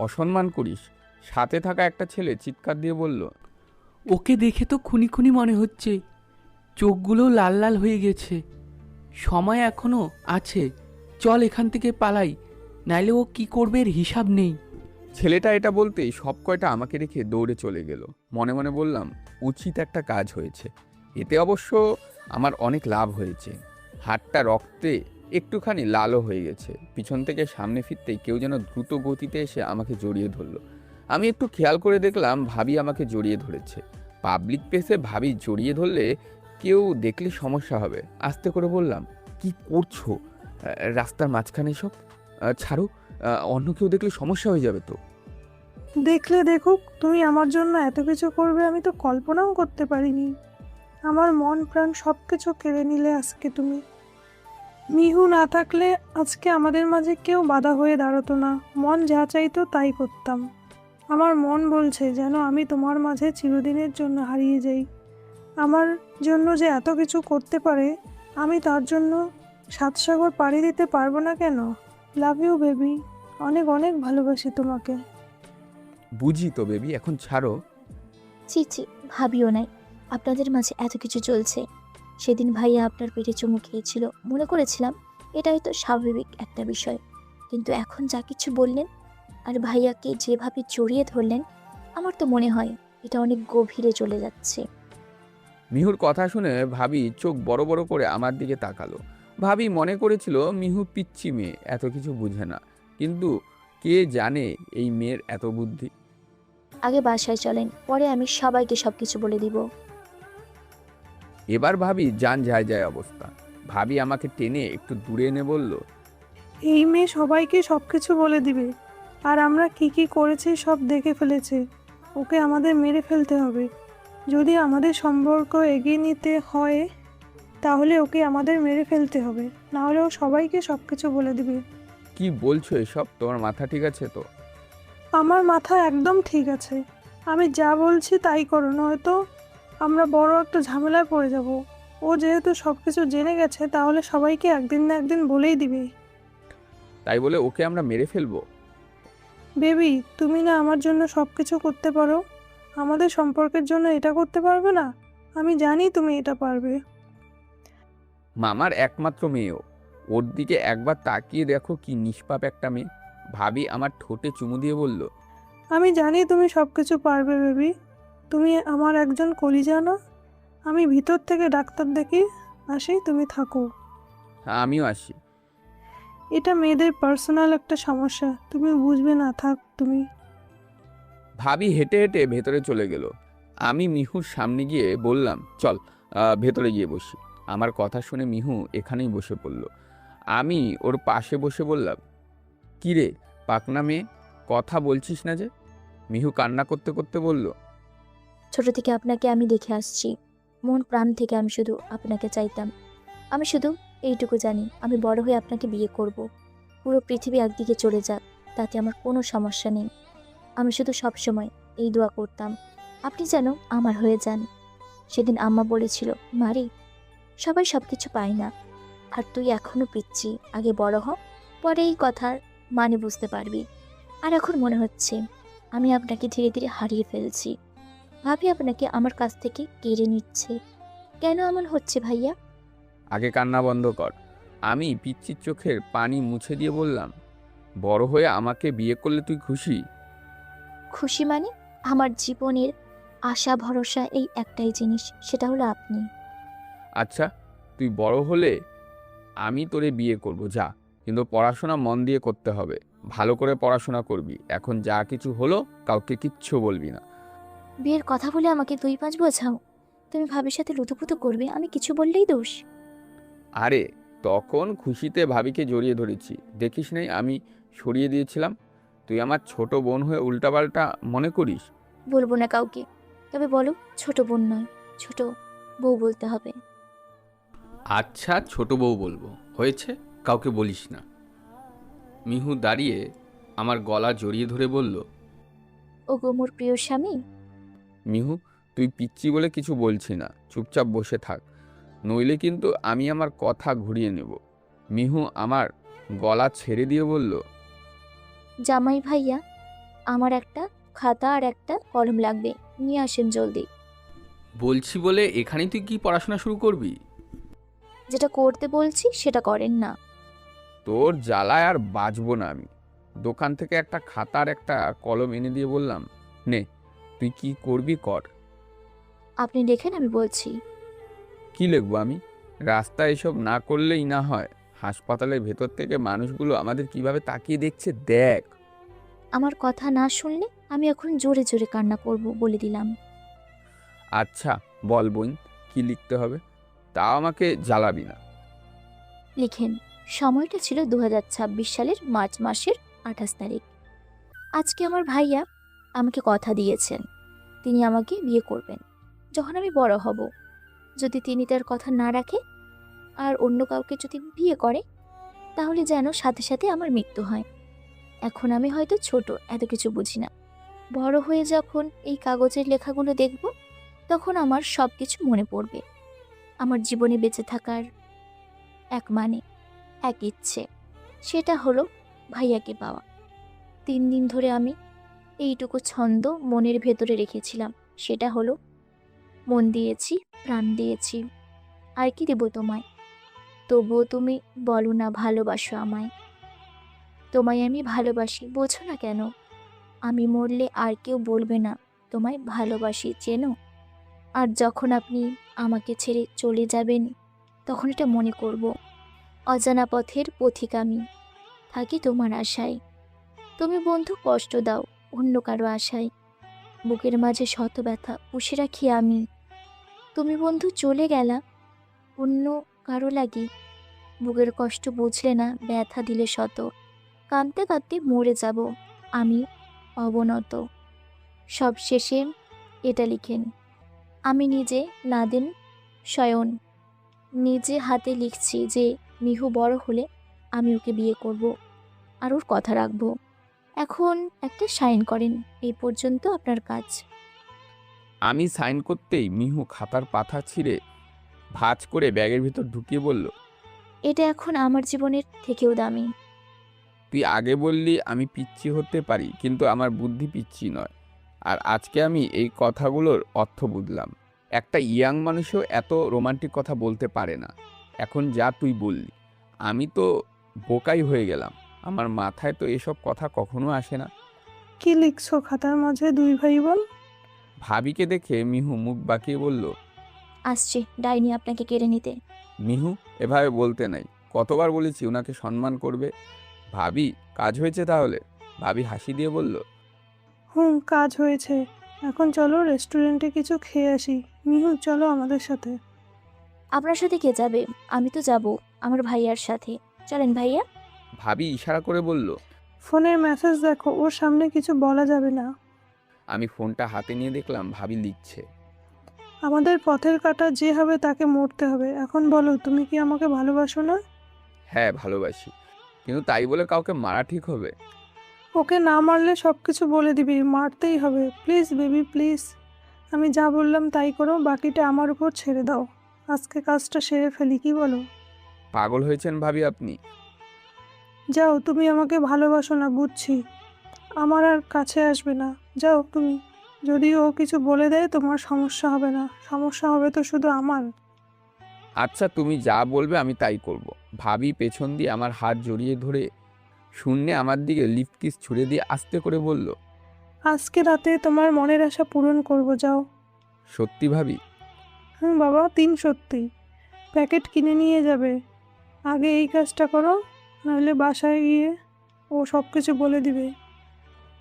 অসম্মান করিস? সাথে থাকা একটা ছেলে চিৎকার দিয়ে বলল, ওকে দেখে তো খুনি খুনি মনে হচ্ছে, চোখগুলো লাল লাল হয়ে গেছে। সময় এখনো আছে, চল এখান থেকে পালাই, নাইলে ও কি করবে এর হিসাব নেই। ছেলেটা এটা বলতেই সব কয়টা আমাকে রেখে দৌড়ে চলে গেল। মনে মনে বললাম, উচিত একটা কাজ হয়েছে। এতে অবশ্য আমার অনেক লাভ হয়েছে। হাতটা রক্তে একটুখানি লালও হয়ে গেছে। পিছন থেকে সামনে ফিরতেই কেউ যেন দ্রুত গতিতে এসে আমাকে জড়িয়ে ধরলো। আমি একটু খেয়াল করে দেখলাম ভাবি আমাকে জড়িয়ে ধরেছে। পাবলিক প্লেসে ভাবি জড়িয়ে ধরলে কেউ দেখলে সমস্যা হবে। আস্তে করে বললাম, কি করছো রাস্তার মাঝখানে? সব ছাড়ো, অন্য কেউ দেখলে সমস্যা হয়ে যাবে তো। দেখলে দেখুক, তুমি আমার জন্য এত কিছু করবে আমি তো কল্পনাও করতে পারিনি। আমার মন প্রাণ সব কিছু কেড়ে নিলে আজকে তুমি। মিহু না থাকলে আজকে আমাদের মাঝে কেউ বাধা হয়ে দাঁড়াতো না। মন যা চাইতো তাই করতাম। আমার মন বলছে যেন আমি তোমার মাঝে চিরদিনের জন্য হারিয়ে যাই। আমার জন্য যে এত কিছু করতে পারে, আমি তার জন্য 7 সাগর পাড়ি দিতে পারবো না কেন? লাভ ইউ বেবি, অনেক অনেক ভালোবাসি তোমাকে। বুঝি তো বেবি, এখন ছাড়ো। ছি ছি, ভাবিও নাই আপনাদের মাঝে এত কিছু চলছে। সেদিন ভাইয়া আপনার পেটে চুমু খেয়েছিল, মনে করেছিলাম এটা হয়তো স্বাভাবিক একটা বিষয়, কিন্তু এখন যা কিছু বললেন আর ভাইয়াকে যেভাবে জড়িয়ে ধরলেন, আমার তো মনে হয় এটা অনেক গভীরে চলে যাচ্ছে। মিহুর কথা শুনে ভাবি চোখ বড় বড় করে আমার দিকে তাকালো। ভাবি মনে করেছিল মিহু পিচ্চি মেয়ে, এত কিছু বুঝে না। কিন্তু কে জানে এই মেয়ের এত বুদ্ধি। আগে বাসায় চলেন, পরে আমি সবাইকে সবকিছু বলে দিব। এবার ভাবি জান যায় যায় অবস্থা। ভাবি আমাকে টেনে একটু দূরে এনে বলল, এই মেয়ে সবাইকে সব কিছু বলে দিবে, আর আমরা কি কি করেছি সব দেখে ফেলেছে। ওকে আমাদের মেরে ফেলতে হবে। যদি আমাদের সম্পর্ক এগিয়ে নিতে হয় তাহলে ওকে আমাদের মেরে ফেলতে হবে, না হলে ও সবাইকে সব কিছু বলে দিবে। কি বলছো এসব? তোমার মাথা ঠিক আছে তো? আমার মাথা একদম ঠিক আছে। আমি যা বলছি তাই করো, নয়তো আমরা বড় একটা ঝামেলায় পড়ে যাব। ও যেহেতু সব কিছু জেনে গেছে, তাহলে সবাইকে একদিন না একদিন বলেই দিবে। তাই বলে ওকে আমরা মেরে ফেলবো? বেবি, তুমি না আমার জন্য সব কিছু করতে পারো, আমাদের সম্পর্কের জন্য এটা করতে পারবে না? আমি জানি তুমি এটা পারবে। মামার একমাত্র মেয়েও, ওর দিকে একবার তাকিয়ে দেখো কি নিষ্পাপ একটা মেয়ে। ভাবি আমার ঠোঁটে চুমু দিয়ে বলল, আমি জানি তুমি সব কিছু পারবে বেবি। তুমি আমার একজন কলিজা না? আমি ভিতর থেকে ডাক্তার দেখি আসি, তুমি থাকো। আমিও আসি। এটা মেয়েদের পার্সোনাল একটা সমস্যা, তুমি বুঝবে না, থাক তুমি। ভাবি হেঁটে হেঁটে ভেতরে চলে গেল। আমি মিহুর সামনে গিয়ে বললাম, চল ভেতরে গিয়ে বসি। আমার কথা শুনে মিহু এখানেই বসে পড়ল। আমি ওর পাশে বসে বললাম, কি রে পাকনা মেয়ে, কথা বলছিস না যে? মিহু কান্না করতে করতে বলল, ছোট থেকে আপনাকে আমি দেখে আসছি, মন প্রাণ থেকে আমি শুধু আপনাকে চাইতাম। আমি শুধু এইটুকু জানি, আমি বড় হয়ে আপনাকে বিয়ে করব। পুরো পৃথিবী একদিকে চলে যাক, তাতে আমার কোনো সমস্যা নেই। আমি শুধু সব সময় এই দোয়া করতাম, আপনি যেন আমার হয়ে যান। সেদিন আম্মা বলেছিল, মারি, সবাই সব কিছু পায় না, আর তুই এখনো পিচ্ছি, আগে বড় হ, পরে এই কথার মানে বুঝতে পারবি। আর এখন মনে হচ্ছে আমি আপনাকে ধীরে ধীরে হারিয়ে ফেলছি। ভাবি আপনাকে আমার কাছ থেকে কেড়ে নিচ্ছে। কেন এমন হচ্ছে ভাইয়া? আগে কান্না বন্ধ কর। আমি পিচ্চির চোখের পানি মুছে দিয়ে বললাম, বড় হয়ে আমাকে বিয়ে করলে তুই খুশি? খুশি মানে? আমার জীবনের আশা ভরসা এই একটাই জিনিস, সেটা হলো আপনি। আচ্ছা, তুই বড় হলে আমি তোরে বিয়ে করব, যা, কিন্তু পড়াশোনা মন দিয়ে করতে হবে। ভালো করে পড়াশোনা করবি। এখন যা কিছু হলো কাউকে কিচ্ছু বলবি না। বিয়ের কথা বলে আমাকে 2-5 বোঝাও। তুমি ভাবির সাথে লুতুপুতু করবে, আমি কিছু বললেই দোষ? আরে তখন খুশিতে ভাবিকে জড়িয়ে ধরেছি, দেখিস নাই আমি সরিয়ে দিয়েছিলাম? তুই আমার ছোট বোন হয়ে উল্টাপাল্টা মনে করিস? বলবো না কাউকে। তবে বলো, ছোট বোন নয়, ছোট বউ বলতে হবে। আচ্ছা ছোট বউ বলবো, হয়েছে, কাউকে বলিস না। মিহু দাঁড়িয়ে আমার গলা জড়িয়ে ধরে বলল, ওগো মোর প্রিয় স্বামী। মিহু, তুই পিচ্ছি বলে কিছু বলছি না, চুপচাপ বসে থাক, নইলে কিন্তু আমি আমার কথা ঘুরিয়ে নেব। মিহু আমার গলা ছেড়ে দিয়ে বলল, জামাই ভাইয়া, আমার একটা খাতা আর একটা কলম লাগবে, নিয়ে আসেন জলদি। বলছি বলে এখানেই তুই কি পড়াশোনা শুরু করবি? যেটা করতে বলছি সেটা করেন না। তোর জ্বালায় আর বাঁচবো না আমি। দোকান থেকে একটা খাতা আর একটা কলম এনে দিয়ে বললাম, নে, তুই কি করবি কর। আপনি লেখেন, আমি বলছি। কি লিখবো আমি? রাস্তায় এসব না করলেই না হয়। হাসপাতালের ভেতর থেকে মানুষগুলো আমাদের কিভাবে তাকিয়ে দেখছে দেখ। আমার কথা না শুনলে আমি এখন জোরে জোরে কান্না করব, বলে দিলাম। আচ্ছা বল বোন, কি লিখতে হবে? তাও আমাকে জ্বালাবি না। লিখেন, সময়টা ছিল 2026 সালের মার্চ মাসের 28 তারিখ। আজকে আমার ভাইয়া আমাকে কথা দিয়েছেন তিনি আমাকে বিয়ে করবেন যখন আমি বড় হব। যদি তিনি তার কথা না রাখে আর অন্য কাউকে যদি বিয়ে করে, তাহলে যেন সাথে সাথে আমার মৃত্যু হয়। এখন আমি হয়তো ছোট, এত কিছু বুঝি না। বড় হয়ে যখন এই কাগজের লেখাগুলো দেখব, তখন আমার সব কিছু মনে পড়বে। আমার জীবনে বেঁচে থাকার এক এক ইচ্ছে, সেটা হলো ভাইয়াকে পাওয়া। 3 দিন ধরে আমি এইটুকু ছন্দ মনের ভেতরে রেখেছিলাম, সেটা হলো, মন দিয়েছি, প্রাণ দিয়েছি, আর কি দেব তোমায়? তবুও তুমি বলো না ভালোবাসো আমায়। তোমায় আমি ভালোবাসি, বোঝো না কেন? আমি মরলে আর কেউ বলবে না তোমায় ভালোবাসি, চেনো? আর যখন আপনি আমাকে ছেড়ে চলে যাবেন, তখন এটা মনে করব, অজানা পথের পথিক আমি, থাকি তোমার আশায়। তুমি বন্ধু কষ্ট দাও অন্য কারো আশায়, বুকের মাঝে শত ব্যথা পুষে রাখি আমি। তুমি বন্ধু চলে গেলা অন্য কারো লাগি, বুকের কষ্ট বুঝলে না ব্যথা দিলে শত, কাঁদতে কাঁদতে মরে যাব আমি অবনত। সব শেষে এটা লিখেন, আমি নিজে নাদেন শয়ন, নিজে হাতে লিখছি যে মিহু বড় হলে আমি ওকে বিয়ে করব আর ওর কথা রাখবো। এখন একটা সাইন করেন, এই পর্যন্ত আপনার কাজ। আমি সাইন করতেই মিহু খাতার পাতা ছিঁড়ে ভাঁজ করে ব্যাগের ভিতর ঢুকিয়ে বলল, এটা এখন আমার জীবনের থেকেও দামি। তুই আগে বললি আমি পিচ্ছি হতে পারি, কিন্তু আমার বুদ্ধি পিচ্ছি নয়। আর আজকে আমি এই কথাগুলোর অর্থ বুঝলাম। একটা ইয়াং মানুষও এত রোমান্টিক কথা বলতে পারে না। এখন যা তুই বললি, আমি তো বোকাই হয়ে গেলাম। আমার মাথায় তো এসব কথা কখনো আসে না। কি লিখছো খাতার মাঝে 2 ভাই বোন? ভাবিকে দেখে মিহু মুখ বাঁকিয়ে বলল, আসছে ডাইনি আপনাকে কেড়ে নিতে। মিহু, এভাবে বলতে নাই। কতবার বলেছি ওনাকে সম্মান করবে। ভাবি, কাজ হয়েছে তাহলে? ভাবি হাসি দিয়ে বলল, কাজ হয়েছে। এখন চলো রেস্টুরেন্টে কিছু খেয়ে আসি। মিহু চলো আমাদের সাথে। আপনার সাথে কে যাবে? আমি তো যাব আমার ভাইয়ার সাথে। চলেন ভাইয়া। ভাবি ইশারা করে বলল। ফোনের মেসেজ দেখো, ওর সামনে কিছু বলা যাবে না। আমি ফোনটা হাতে নিয়ে দেখলাম ভাবি লিখছে, আমাদের পথের কাঁটা যে হবে তাকে মরতে হবে। এখন বলো, তুমি কি আমাকে ভালোবাসো না? হ্যাঁ ভালোবাসি, কিন্তু তাই বলে কাউকে মারা ঠিক হবে? ওকে না মারলে সব কিছু বলে দিবি, মারতেই হবে। প্লিজ বেবি প্লিজ, আমি যা বললাম তাই করো, বাকিটা আমার উপর ছেড়ে দাও। আজকে কাজটা সেরে ফেলি, কি বলো? পাগল হয়েছেন ভাবি আপনি? যাও, তুমি আমাকে ভালোবাসো না বুঝছি, আমার আর কাছে আসবে না। যাও তুমি। যদি ও কিছু বলে দেয় তোমার সমস্যা হবে না, সমস্যা হবে তো শুধু আমার। আচ্ছা তুমি যা বলবে আমি তাই করব। ভাবি পেছন দিয়ে আমার হাত জড়িয়ে ধরে শূন্যে আমার দিকে লিফট কিস ছুড়ে দিয়ে আস্তে করে বলল, আজকে রাতে তোমার মনের আশা পূরণ করব, যাও। সত্যি ভাবি? বাবা, 3 সত্যি। প্যাকেট কিনে নিয়ে যাবে। আগে এই কাজটা করো, নাহলে বাসায় গিয়ে ও সব কিছু বলে দিবে।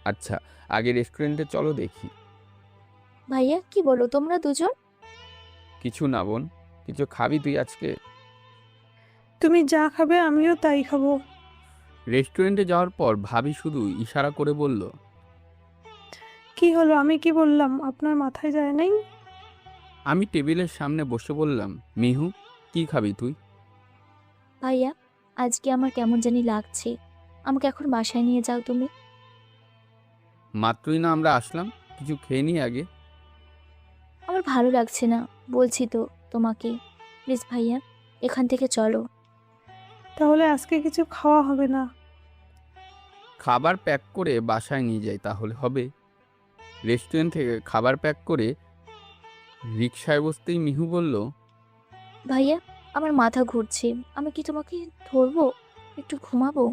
আচ্ছা আগে রেস্টুরেন্টে চলো দেখি। ভাইয়া কি বলো তোমরা দুজন? কিছু না বোন, কিছু খাবি তুই আজকে? তুমি যা খাবে আমিও তাই খাবো। রেস্টুরেন্টে যাওয়ার পর ভাবি শুধু ইশারা করে বলল, কি হলো, আমি কি বললাম আপনার মাথায় যায় নাই? আমি টেবিলের সামনে বসে বললাম, মিহু কি খাবি তুই? ভাইয়া, আজকে আমার কেমন জানি লাগছে, আমাকে এখন বাসায় নিয়ে যাও তুমি। মাত্রই না আমরা আসলাম, কিছু খেয়ে নি আগে। আমার ভালো লাগছে না, বলছি তো তোমাকে। প্লিজ ভাইয়া, এখান থেকে চলো। তাহলে আজকে কিছু খাওয়া হবে না? খাবার প্যাক করে বাসায় নিয়ে যাই তাহলে হবে। রেস্টুরেন্ট থেকে খাবার প্যাক করে রিকশায় বসতেই মিহু বলল, ভাইয়া, আমার মাথা ঘুরছে, আমি কি তোমাকে ধরবো, একটু ঘুমাবো?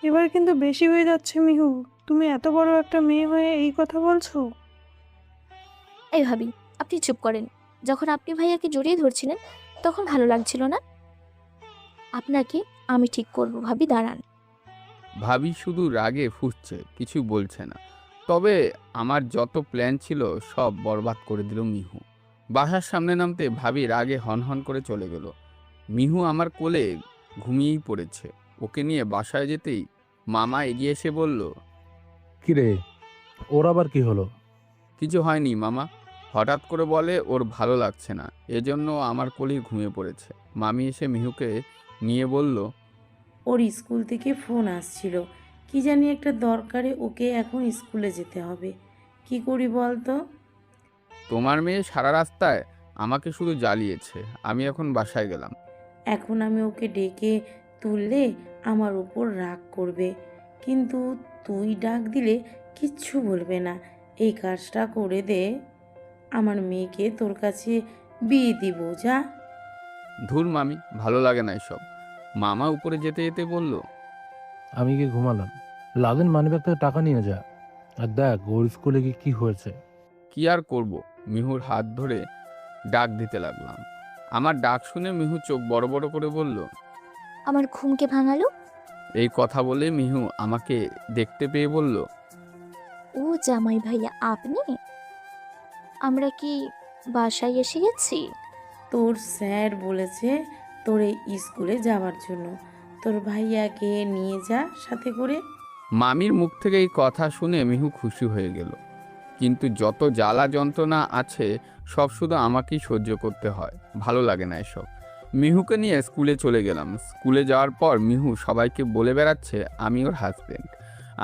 এবার কিন্তু বেশি হয়ে যাচ্ছে মিহু, তুমি এত বড় একটা মেয়ে হয়ে এই কথা বলছো? এই ভাবি, আপনি চুপ করেন। যখন আপনি ভাইয়াকে জড়িয়ে ধরছিলেন তখন ভালো লাগছিল না? আপনাকে আমি ঠিক করব, ভাবি দাঁড়ান। ভাবি শুধু রাগে ফুঁসছে, কিছু বলছে না। তবে আমার যত প্ল্যান ছিল সব বরবাদ করে দিল মিহু। বাসার সামনে নামতে ভাবি রাগে হনহন করে চলে গেল। মিহু আমার কোলে ঘুমিয়েই পড়েছে। ওকে নিয়ে বাসায় যেতেই মামা এগিয়ে এসে বলল, কিরে, ওর আবার কি হলো? কিছু হয়নি মামা। হঠাৎ করে বলে ওর ভালো লাগছে না, এজন্য আমার কোলেই ঘুমিয়ে পড়েছে। মামি এসে মিহুকে নিয়ে বলল, ওর স্কুল থেকে ফোন আসছিল, কি জানি একটা দরকারে ওকে এখন স্কুলে যেতে হবে। কি করি বল তো? তোমার মেয়ে সারা রাস্তায় আমাকে শুধু জ্বালিয়েছে। আমি এখন বাসায় গেলাম। এখন আমি ওকে ডেকে তুললে আমার উপর রাগ করবে, কিন্তু তুই ডাক দিলে কিচ্ছু বলবে না। এই কাজটা করে দে, আমার মেয়েকে তোর কাছে বিয়ে দিব। যা। ধুর মামি, ভালো লাগে না এসব। মামা উপরে যেতে যেতে বলল, আমি কি ঘুমালাম? লাদেন মানিব্যাগ থেকে টাকা নিয়ে যা, আর দেখ ওর স্কুলে গিয়ে কি হয়েছে। কি আর করব, মিহুর হাত ধরে ডাক দিতে লাগলাম। আমার ডাক শুনে মিহু চোখ বড় বড় করে বলল, আমার ঘুমকে ভাঙালো। এই কথা বলে মিহু আমাকে দেখতে পেয়ে বলল, ও জামাই ভাইয়া আপনি? আমরা কি বাসায় এসে গেছি? তোর স্যার বলেছে তোর এই স্কুলে যাওয়ার জন্য, তোর ভাইয়াকে নিয়ে যা সাথে করে। মামির মুখ থেকে এই কথা শুনে মিহু খুশি হয়ে গেল। কিন্তু যত জ্বালা যন্ত্রণা আছে সব শুধু আমাকেই সহ্য করতে হয়। ভালো লাগে না এসব। মিহুকে নিয়ে স্কুলে চলে গেলাম। স্কুলে যাওয়ার পর মিহু সবাইকে বলে বেড়াচ্ছে আমি ওর হাজবেন্ড।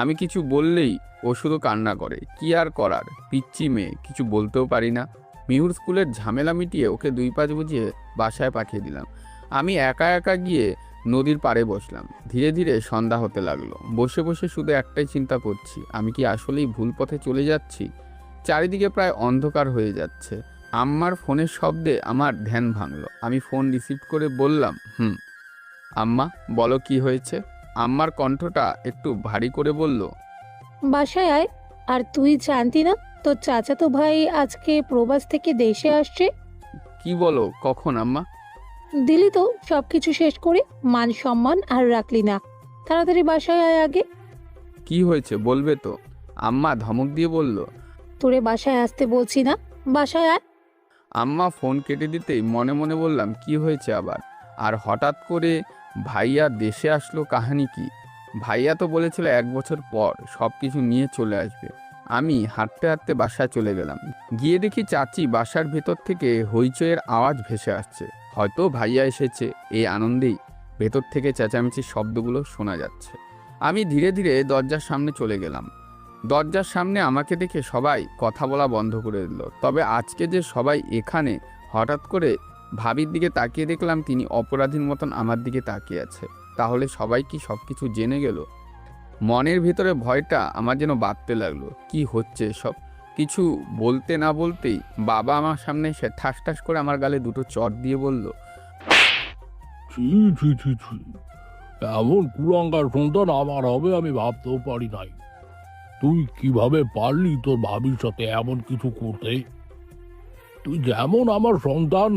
আমি কিছু বললেই ও শুধু কান্না করে। কি আর করার, পিচ্চি মেয়ে, কিছু বলতেও পারি না। মিহুর স্কুলের ঝামেলা মিটিয়ে ওকে 2 পাঁচ বুঝিয়ে বাসায় পাঠিয়ে দিলাম। আমি একা একা গিয়ে নদীর পাড়ে বসলাম। ধীরে ধীরে সন্ধ্যা হতে লাগলো। বসে বসে শুধু একটাই চিন্তা করছি, আমি কি আসলেই ভুল পথে চলে যাচ্ছি? চারিদিকে প্রায় অন্ধকার হয়ে যাচ্ছে। আম্মার ফোনের শব্দে আমার ধ্যান ভাঙলো। আমি ফোন রিসিভ করে বললাম, আম্মা বলো কি হয়েছে? আম্মার কণ্ঠটা একটু ভারী করে বলল, বাসায় আয়। আর তুই জানতি না তোর চাচাতো ভাই আজকে প্রবাস থেকে দেশে আসছে? কি বলো, কখন আম্মা? দিলি তো সব কিছু শেষ করে, মান সম্মান আর রাখলি না। তাড়াতাড়ি বাসায় আয় আগে। কি হয়েছে বলবে তো? আম্মা ধমক দিয়ে বলল, তোরে বাসায় আসতে বলছি না, বাসায় আয়। আম্মা ফোন কেটে দিতেই মনে মনে বললাম, কি হয়েছে আবার? আর হঠাৎ করে ভাইয়া দেশে আসলো, কাহিনী কি? ভাইয়া তো বলেছিল 1 বছর পর সব কিছু নিয়ে চলে আসবে। আমি হাঁটতে হাঁটতে বাসায় চলে গেলাম। গিয়ে দেখি চাচি বাসার ভেতর থেকে হইচইয়ের আওয়াজ ভেসে আসছে। হয়তো ভাইয়া এসেছে। এই আনন্দেই ভেতর থেকে চেঁচামেচির শব্দগুলো শোনা যাচ্ছে। আমি ধীরে ধীরে দরজার সামনে চলে গেলাম। দরজার সামনে আমাকে দেখে সবাই কথা বলা বন্ধ করে দিল। তবে আজকে যে সবাই এখানে, হঠাৎ করে ভাবির দিকে তাকিয়ে দেখলাম তিনি অপরাধীর মতন আমার দিকে তাকিয়ে আছে। তাহলে সবাই কি সব কিছু জেনে গেল? মনের ভিতরে ভয়টা আমার যেন বাড়তে লাগলো। কি হচ্ছে সব? কিছু বলতে না বলতেই বাবা আমার সামনে এসে ঠাস ঠাস করে আমার গালে 2টো চড় দিয়ে বলল, ছি ছি ছি ছি, এমন কুলাঙ্গার সন্তান আমার হবে আমি ভাবতেও পারি নাই। তুই কিভাবে পারলি তোর ভাবির সাথে এমন কিছু করতে? তুই যেমন আমার সন্তান,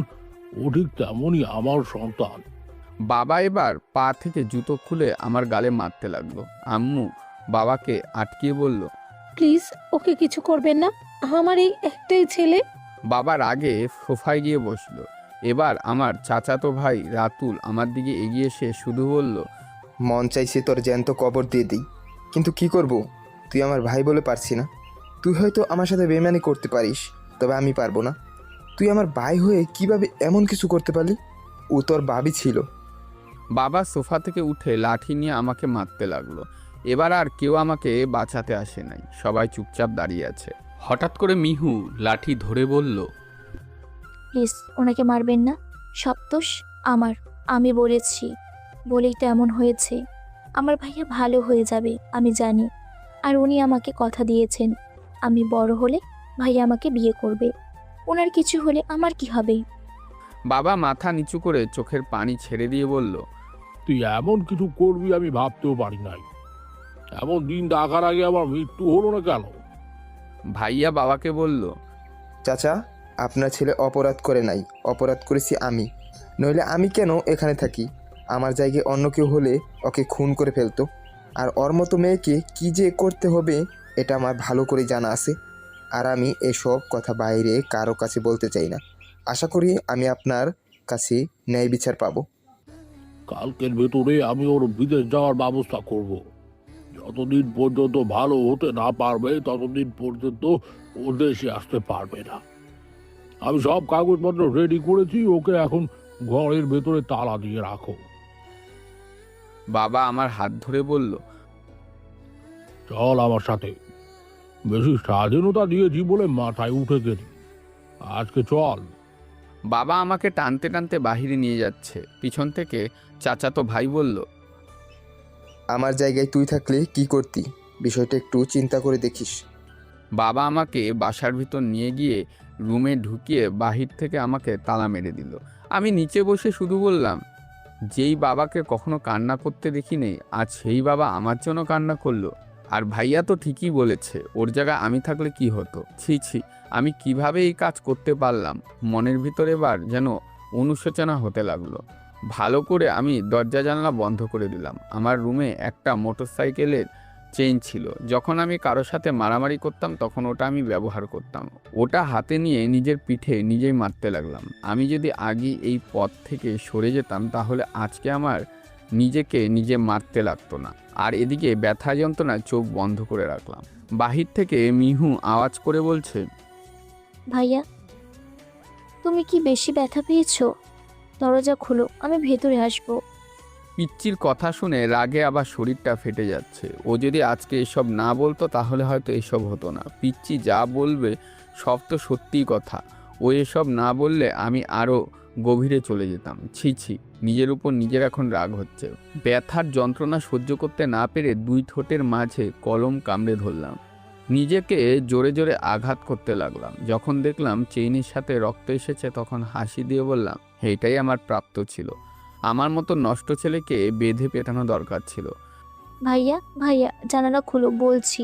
ও ঠিক তেমনই আমার সন্তান। বাবা এবার পা থেকে জুতো খুলে আমার গালে মারতে লাগলো। আম্মু বাবাকে আটকিয়ে বলল, প্লিজ ওকে কিছু করবেন না, আমার এই একটাই ছেলে। বাবা রাগে সোফায় গিয়ে বসলো। এবার আমার চাচাতো ভাই রাতুল আমার দিকে এগিয়ে এসে শুধু বলল, মন চাইছে তোর জ্যান্ত কবর দিয়ে দিই, কিন্তু কি করব, তুই আমার ভাই বলে পারছি না। তুই হয়তো আমার সাথে বেইমানি করতে পারিস, তবে আমি পারবো না। তুই আমার ভাই হয়ে কিভাবে এমন কিছু করতে পারলি? ও তোর ভাবি ছিল। বাবা সোফা থেকে উঠে লাঠি নিয়ে আমাকে মারতে লাগলো। এবার আর কেউ আমাকে বাঁচাতে আসে নাই, সবাই চুপচাপ দাঁড়িয়ে আছে। হঠাৎ করে মিহু লাঠি ধরে বলল, প্লিজ ওনাকে মারবেন না, সব দোষ আমার। আমি বলেছি বলেই তো এমন হয়েছে। আমার ভাইয়া ভালো হয়ে যাবে আমি জানি, আর উনি আমাকে কথা দিয়েছেন আমি বড় হলে ভাইয়া আমাকে বিয়ে করবে। ওনার কিছু হলে আমার কি হবে? বাবা মাথা নিচু করে চোখের পানি ছেড়ে দিয়ে বলল, তুই এমন কিছু করবি আমি ভাবতেও পারি নাই। এমন দিন ডাকার আগে আমার মৃত্যু হলো না কেন? ভাইয়া বাবাকে বলল, চাচা, আপনার ছেলে অপরাধ করে নাই, অপরাধ করেছি আমি। নইলে আমি কেন এখানে থাকি? আমার জায়গায় অন্য কেউ হলে ওকে খুন করে ফেলতো। আর ওর মতো মেয়েকে কি যে করতে হবে এটা আমার ভালো করে জানা আছে। আর আমি এসব কথা বাইরে কারো কাছে বলতে চাই না। আশা করি আমি আপনার কাছে ন্যায় বিচার পাবো। কালকের ভেতরে আমি ওর বিদেশ যাওয়ার ব্যবস্থা করব। যতদিন পর্যন্ত ভালো হতে না পারবে ততদিন পর্যন্ত ও দেশে আসতে পারবে না। আমি সব কাগজপত্র রেডি করেছি, ওকে এখন ঘরের ভেতরে তালা দিয়ে রাখো। বাবা আমার হাত ধরে বলল, চল আমার সাথে। বেশি স্বাধীনতা দিয়েছি বলে মাথায় উঠে গেছি, আজকে চল। বাবা আমাকে টানতে টানতে বাহিরে নিয়ে যাচ্ছে। পিছন থেকে চাচাতো ভাই বলল, আমার জায়গায় তুই থাকলে কি করতি? বিষয়টা একটু চিন্তা করে দেখিস। বাবা আমাকে বাসার ভিতর নিয়ে গিয়ে রুমে ঢুকিয়ে বাহির থেকে আমাকে তালা মেরে দিল। আমি নিচে বসে শুধু বললাম, যেই বাবাকে কখনো কান্না করতে দেখি নেই, আজ সেই বাবা আমার জন্য কান্না করলো। আর ভাইয়া তো ঠিকই বলেছে, ওর জায়গায় আমি থাকলে কি হতো। ছি ছি, আমি কিভাবে এই কাজ করতে পারলাম? মনের ভিতরে এবার যেন অনুশোচনা হতে লাগলো। ভালো করে আমি দরজা জানলা বন্ধ করে দিলাম। আমার রুমে একটা মোটরসাইকেলের চেইন ছিল। যখন আমি কারোর সাথে মারামারি করতাম তখন ওটা আমি ব্যবহার করতাম। ওটা হাতে নিয়ে নিজের পিঠে নিজেই মারতে লাগলাম। আমি যদি আগে এই পথ থেকে সরে যেতাম তাহলে আজকে আমার নিজেকে নিজে মারতে লাগতো না। আর এদিকে ব্যথা যন্ত্রণায় চোখ বন্ধ করে রাখলাম। বাহির থেকে মিহু আওয়াজ করে বলছে, ভাইয়া তুমি কি বেশি ব্যথা পেয়েছো? দরজা খুলো, আমি ভেতরে আসবো। পিচ্চির কথা শুনে রাগে আবার শরীরটা ফেটে যাচ্ছে। ও যদি আজকে এসব না বলতো তাহলে হয়তো এসব হতো না। পিচ্চি যা বলবে সব তো সত্যিই কথা। ও এসব না বললে আমি আরও গভীরে চলে যেতাম। ছি ছি, নিজের উপর নিজের এখন রাগ হচ্ছে। ব্যথার যন্ত্রণা সহ্য করতে না পেরে দুই ঠোঁটের মাঝে কলম কামড়ে ধরলাম। নিজেকে জোরে জোরে আঘাত করতে লাগলাম। যখন দেখলাম চেইনের সাথে রক্ত এসেছে তখন হাসি দিয়ে বললাম, এটাই আমার প্রাপ্ত ছিল। আমার মতো নষ্ট ছেলেকে বেঁধে পেটানো দরকার ছিল। ভাইয়া ভাইয়া জানালা খুলো বলছি,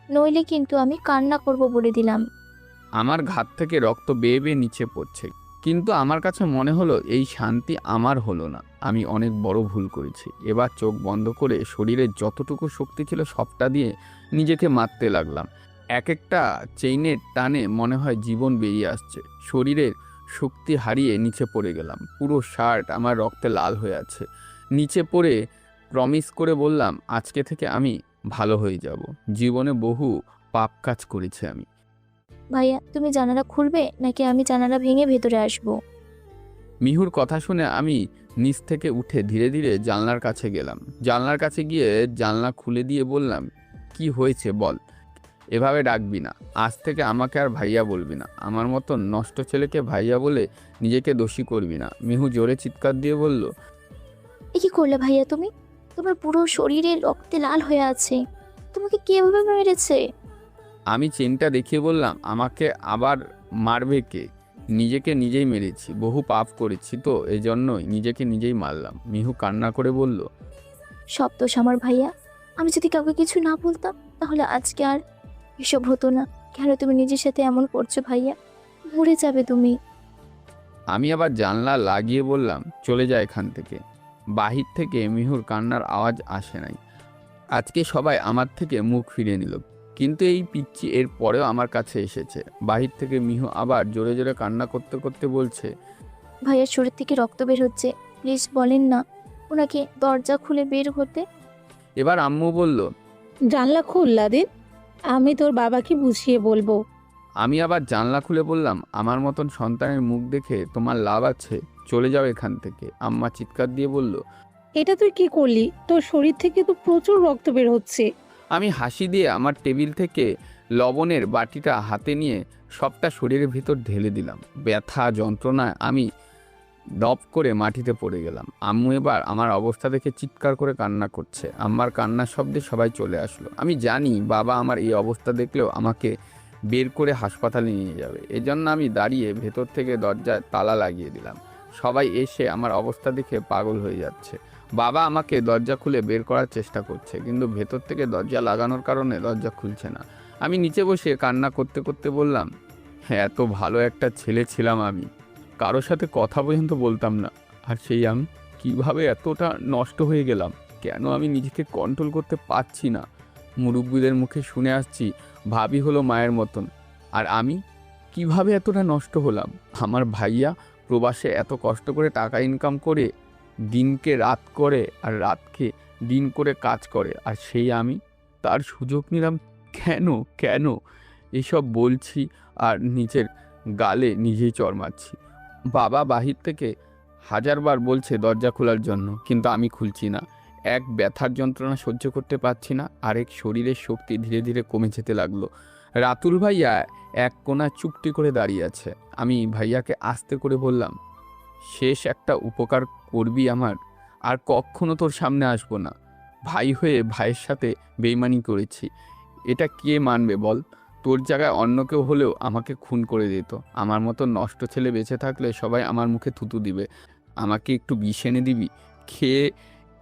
নইলে কিন্তু আমি কান্না করব বলে দিলাম। আমার ঘাত থেকে রক্ত বেয়ে বেয়ে নিচে পড়ছে, কিন্তু আমার কাছে মনে হলো এই শান্তি আমার হলো না। আমি অনেক বড় ভুল করেছি। এবার চোখ বন্ধ করে শরীরের যতটুকু শক্তি ছিল সবটা দিয়ে নিজেকে মারতে লাগলাম। এক একটা চেইনের টানে মনে হয় জীবন বেরিয়ে আসছে। শরীরের শক্তি হারিয়ে নিচে পড়ে গেলাম। পুরো শার্ট আমার রক্তে লাল হয়ে আছে। নিচে পড়ে প্রমিস করে বললাম, আজকে থেকে আমি ভালো হয়ে যাব। জীবনে বহু পাপ কাজ করেছি আমি। ভাইয়া তুমি জানালা খুলবে নাকি আমি জানালা ভেঙে ভেতরে আসবো? মিহুর কথা শুনে আমি নিচ থেকে উঠে ধীরে ধীরে জানলার কাছে গেলাম। জানলার কাছে গিয়ে জানলা খুলে দিয়ে বললাম, কি হয়েছে বল, এভাবে ডাকবি না। আজ থেকে আমাকে আর ভাইয়া বলবি না। আমার মতো নষ্ট ছেলেকে ভাইয়া বলে নিজেকে দোষী করবি না। মিহু জোরে চিৎকার দিয়ে বলল, এ কি করলে ভাইয়া তুমি? তোমার পুরো শরীরে রক্তে লাল হয়ে আছে, তোমাকে কে এভাবে মেরেছে? আমি চেনটা দেখিয়ে বললাম, আমাকে আবার মারবে কে? নিজেকে নিজেই মেরেছি, বহু পাপ করেছি তো এই জন্যই নিজেকে নিজেই মারলাম। মিহু কান্না করে বলল, সব দোষ আমার ভাইয়া। আমি যদি কাউকে কিছু না বলতাম তাহলে আজকে আর এসব হতো না। কেন তুমি নিজের সাথে এমন করছো ভাইয়া? মরে যাবে তুমি। আমি আবার জানলা লাগিয়ে বললাম, চলে যায় এখান থেকে। বাহির থেকে মিহুর কান্নার আওয়াজ আসে নাই। আজকে সবাই আমার থেকে মুখ ফিরিয়ে নিল। কিন্তু এই পিচ্চি এর পরেও আমার কাছে এসেছে। বাহির থেকে মিহু আবার জোরে জোরে কান্না করতে করতে বলছে, ভাইয়ার শরীর থেকে রক্ত বের হচ্ছে, প্লিজ বলেন না ওনাকে দরজা খুলে বের হতে। এবার আম্মু বলল, জানলা খুল লাদিন, আমি তোর বাবাকে বুঝিয়ে বলবো। আমি আবার জানলা খুলে বললাম, আমার মতন সন্তানের মুখ দেখে তোমার লাভ আছে, চলে যাও এখান থেকে। আম্মা চিৎকার দিয়ে বলল, এটা তুই কি করলি? তোর শরীর থেকে তো প্রচুর রক্ত বের হচ্ছে। আমি হাসি দিয়ে আমার টেবিল থেকে লবণের বাটিটা হাতে নিয়ে সবটা শরীরের ভিতর ঢেলে দিলাম। ব্যথা যন্ত্রণায় আমি দপ করে মাটিতে পড়ে গেলাম। আম্মু এবার আমার অবস্থা দেখে চিৎকার করে কান্না করছে। আম্মার কান্নার শব্দে সবাই চলে আসলো। আমি জানি বাবা আমার এই অবস্থা দেখলেও আমাকে বের করে হাসপাতালে নিয়ে যাবে, এজন্য আমি দাঁড়িয়ে ভেতর থেকে দরজায় তালা লাগিয়ে দিলাম। সবাই এসে আমার অবস্থা দেখে পাগল হয়ে যাচ্ছে। বাবা আমাকে দরজা খুলে বের করার চেষ্টা করছে, কিন্তু ভেতর থেকে দরজা লাগানোর কারণে দরজা খুলছে না। আমি নিচে বসে কান্না করতে করতে বললাম, হ্যাঁ, এত ভালো একটা ছেলে ছিলাম আমি, কারোর সাথে কথা পর্যন্ত বলতাম না। আর সেই আমি কিভাবে এতটা নষ্ট হয়ে গেলাম? কেন আমি নিজেকে কন্ট্রোল করতে পারছি না? মুরব্বীদের মুখে শুনে আসছি ভাবি হলো মায়ের মতন, আর আমি কিভাবে এতটা নষ্ট হলাম? আমার ভাইয়া প্রবাসে এত কষ্ট করে টাকা ইনকাম করে দিনকে রাত করে আর রাতকে দিন করে কাজ করে, আর সেই আমি তার সুযোগ নিলাম কেন? কেন এসব বলছি আর নিজের গালে নিজেই চড় মারছি। বাবা বাহির থেকে হাজারবার বলছে দরজা খোলার জন্য, কিন্তু আমি খুলছি না। এক ব্যথার যন্ত্রণা সহ্য করতে পারছি না, আরেক শরীরের শক্তি ধীরে ধীরে কমে যেতে লাগলো। রাতুল ভাইয়া এক কোণা চুপটি করে দাঁড়িয়ে আছে। আমি ভাইয়াকে আস্তে করে বললাম, শেষ একটা উপকার করবি আমার, আর কখনো তোর সামনে আসবো না। ভাই হয়ে ভাইয়ের সাথে বেইমানি করেছি, এটা কে মানবে বল? তোর জায়গায় অন্য কেউ হলেও আমাকে খুন করে দিত। আমার মতো নষ্ট ছেলে বেঁচে থাকলে সবাই আমার মুখে থুতু দিবে। আমাকে একটু বিষ এনে দিবি, খেয়ে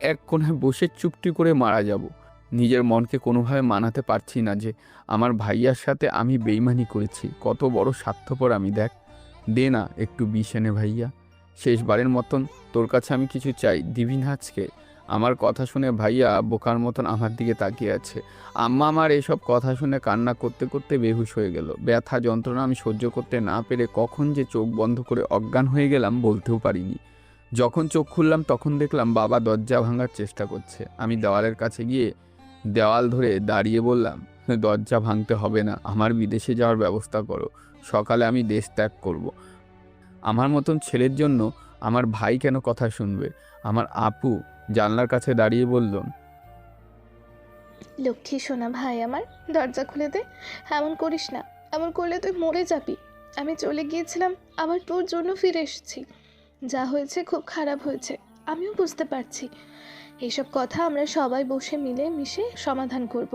এক কোণায় বসে চুপটি করে মারা যাব। নিজের মনকে কোনোভাবে মানাতে পারছি না যে আমার ভাইয়ার সাথে আমি বেইমানি করেছি। কত বড় স্বার্থপর আমি, দেখ। দে না একটু বিষ এনে ভাইয়া, শেষবারের মতন তোর কাছে আমি কিছু চাই, দিবি না আজকে? আমার কথা শুনে ভাইয়া বোকার মতন আমার দিকে তাকিয়ে আছে। আম্মা আমার এসব কথা শুনে কান্না করতে করতে বেহুশ হয়ে গেল। ব্যথা যন্ত্রণা আমি সহ্য করতে না পেরে কখন যে চোখ বন্ধ করে অজ্ঞান হয়ে গেলাম বলতেও পারিনি। যখন চোখ খুললাম তখন দেখলাম বাবা দরজা ভাঙার চেষ্টা করছে। আমি দেওয়ালের কাছে গিয়ে দেওয়াল ধরে দাঁড়িয়ে বললাম, দরজা ভাঙতে হবে না, আমার বিদেশে যাওয়ার ব্যবস্থা করো। সকালে আমি দেশ ত্যাগ করব। আমার মতন ছেলের জন্য আমার ভাই কেন কথা শুনবে? আমার আপু জানলার কাছে দাঁড়িয়ে বলল, লক্ষ্মী সোনা ভাই আমার, দরজা খুলে দে। এমন করিস না, এমন করলে তুই মরে যাবি। আমি চলে গিয়েছিলাম, আবার তোর জন্য ফিরে এসেছি। যা হয়েছে খুব খারাপ হয়েছে, আমিও বুঝতে পারছি। এইসব কথা আমরা সবাই বসে মিলে মিশে সমাধান করব।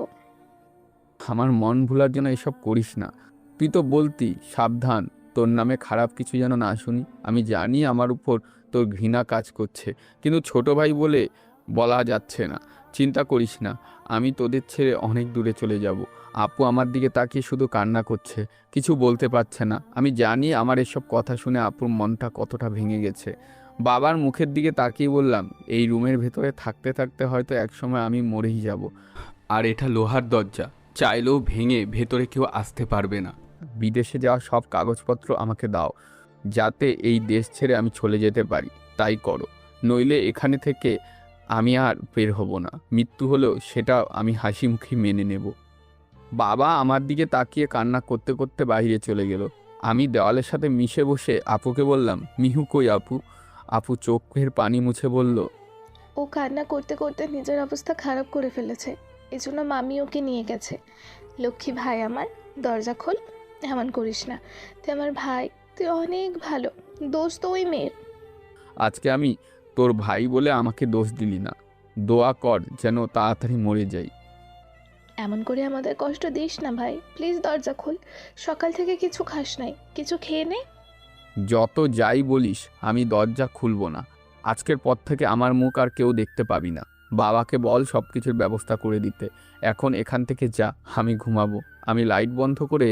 আমার মন ভোলার জন্য এসব করিস না। তুই তো বলতি সাবধান, তোর নামে খারাপ কিছু যেন না শুনি। আমি জানি আমার উপর তোর ঘৃণা কাজ করছে, কিন্তু ছোট ভাই বলে বলা যাচ্ছে না। চিন্তা করিস না, আমি তোদের ছেড়ে অনেক দূরে চলে যাব। আপু আমার দিকে তাকিয়ে শুধু কান্না করছে, কিছু বলতে পারছে না। আমি জানি আমার এসব কথা শুনে আপুর মনটা কতটা ভেঙে গেছে। বাবার মুখের দিকে তাকিয়ে বললাম, এই রুমের ভেতরে থাকতে থাকতে হয়তো একসময় আমি মরেই যাব। আর এটা লোহার দরজা, চাইলেও ভেঙে ভেতরে কেউ আসতে পারবে না। বিদেশে যাওয়ার সব কাগজপত্র আমাকে দাও, যাতে এই দেশ ছেড়ে আমি চলে যেতে পারি। তাই করো, নইলে এখানে থেকে আমি আর বের হব না। মৃত্যু হলেও সেটা আমি হাসি মুখে মেনে নেব। বাবা আমার দিকে তাকিয়ে কান্না করতে করতে বাইরে চলে গেল। আমি দেওয়ালের সাথে মিশে বসে আপুকে বললাম, মিহু কই আপু? আপু চোখের পানি মুছে বলল, ও কান্না করতে করতে নিজের অবস্থা খারাপ করে ফেলেছে, এজন্য মামি ওকে নিয়ে গেছে। লক্ষ্মী ভাই আমার, দরজা খোল। এমন করিস না, তুই আমার ভাই, তুই অনেক ভালো। দোষ তো ওই মেয়ের। আজকে আমি তোর ভাই বলে আমাকে দোষ দিলি না। দোয়া কর যেন তাড়াতাড়ি মরে যাই। এমন করে আমাদের কষ্ট দিস না ভাই, প্লিজ দরজা খোল। সকাল থেকে কিছু খাস নাই, কিছু খেয়ে নে। যত যাই বলিস, আমি দরজা খুলব না। আজকের পর থেকে আমার মুখ আর কেউ দেখতে পাবি না। বাবাকে বল সব কিছুর ব্যবস্থা করে দিতে। এখন এখান থেকে যা, আমি ঘুমাবো। আমি লাইট বন্ধ করে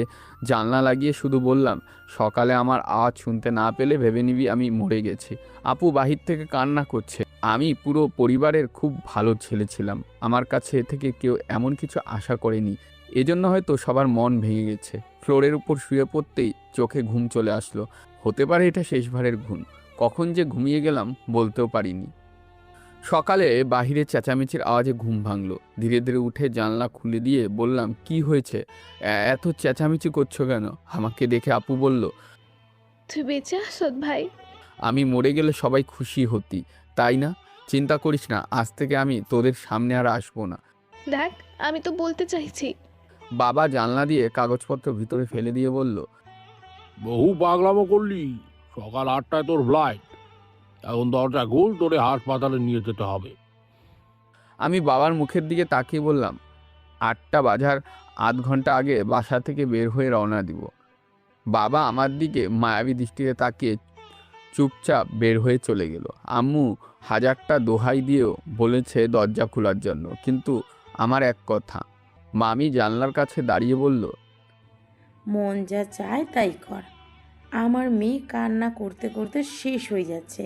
জানলা লাগিয়ে শুধু বললাম, সকালে আমার আওয়াজ শুনতে না পেলে ভেবে নিবি আমি মরে গেছি। আপু বাহির থেকে কান্না করছে। আমি পুরো পরিবারের খুব ভালো ছেলে ছিলাম, আমার কাছে থেকে কেউ এমন কিছু আশা করেনি, এজন্য হয়তো সবার মন ভেঙে গেছে। ফ্লোরের উপর শুয়ে পড়তেই চোখে ঘুম চলে আসলো। হতে পারে এটা শেষবারের ঘুম, কখন যে ঘুমিয়ে গেলাম বলতেও পারিনি। সকালে বাহিরে চেঁচামেচির আওয়াজে ঘুম ভাঙলো। ধীরে ধীরে উঠে জানলা খুলে দিয়ে বললাম, কি হয়েছে, এত চেঁচামেচি করছো কেন? আমাকে দেখে আপু বলল, তুই বেঁচে আসত ভাই? আমি মরে গেলে সবাই খুশি হতি, তাই না? চিন্তা করিস না, আজ থেকে আমি তোদের সামনে আর আসবো না। দেখ, আমি তো বলতে চাইছি। বাবা জানলা দিয়ে কাগজপত্র ভিতরে ফেলে দিয়ে বলল, বহু পাগলামো করলি। সকাল 8টায় তোর ফ্লাইট, এখন দরজা খোল, তোরে হাসপাতালে নিয়ে যেতে হবে। আমি বাবার মুখের দিকে তাকিয়ে বললাম, 8টা বাজার আধ ঘন্টা আগে বাসা থেকে বের হয়ে রওনা দিব। বাবা আমার দিকে মায়াবী দৃষ্টিতে তাকিয়ে চুপচাপ বের হয়ে চলে গেল। আম্মু হাজারটা দোহাই দিয়েও বলেছে দরজা খোলার জন্য, কিন্তু আমার এক কথা। মামি জানলার কাছে দাঁড়িয়ে বলল, মন যা চায় তাই কর। আমার মেয়ে কান্না করতে করতে শেষ হয়ে যাচ্ছে,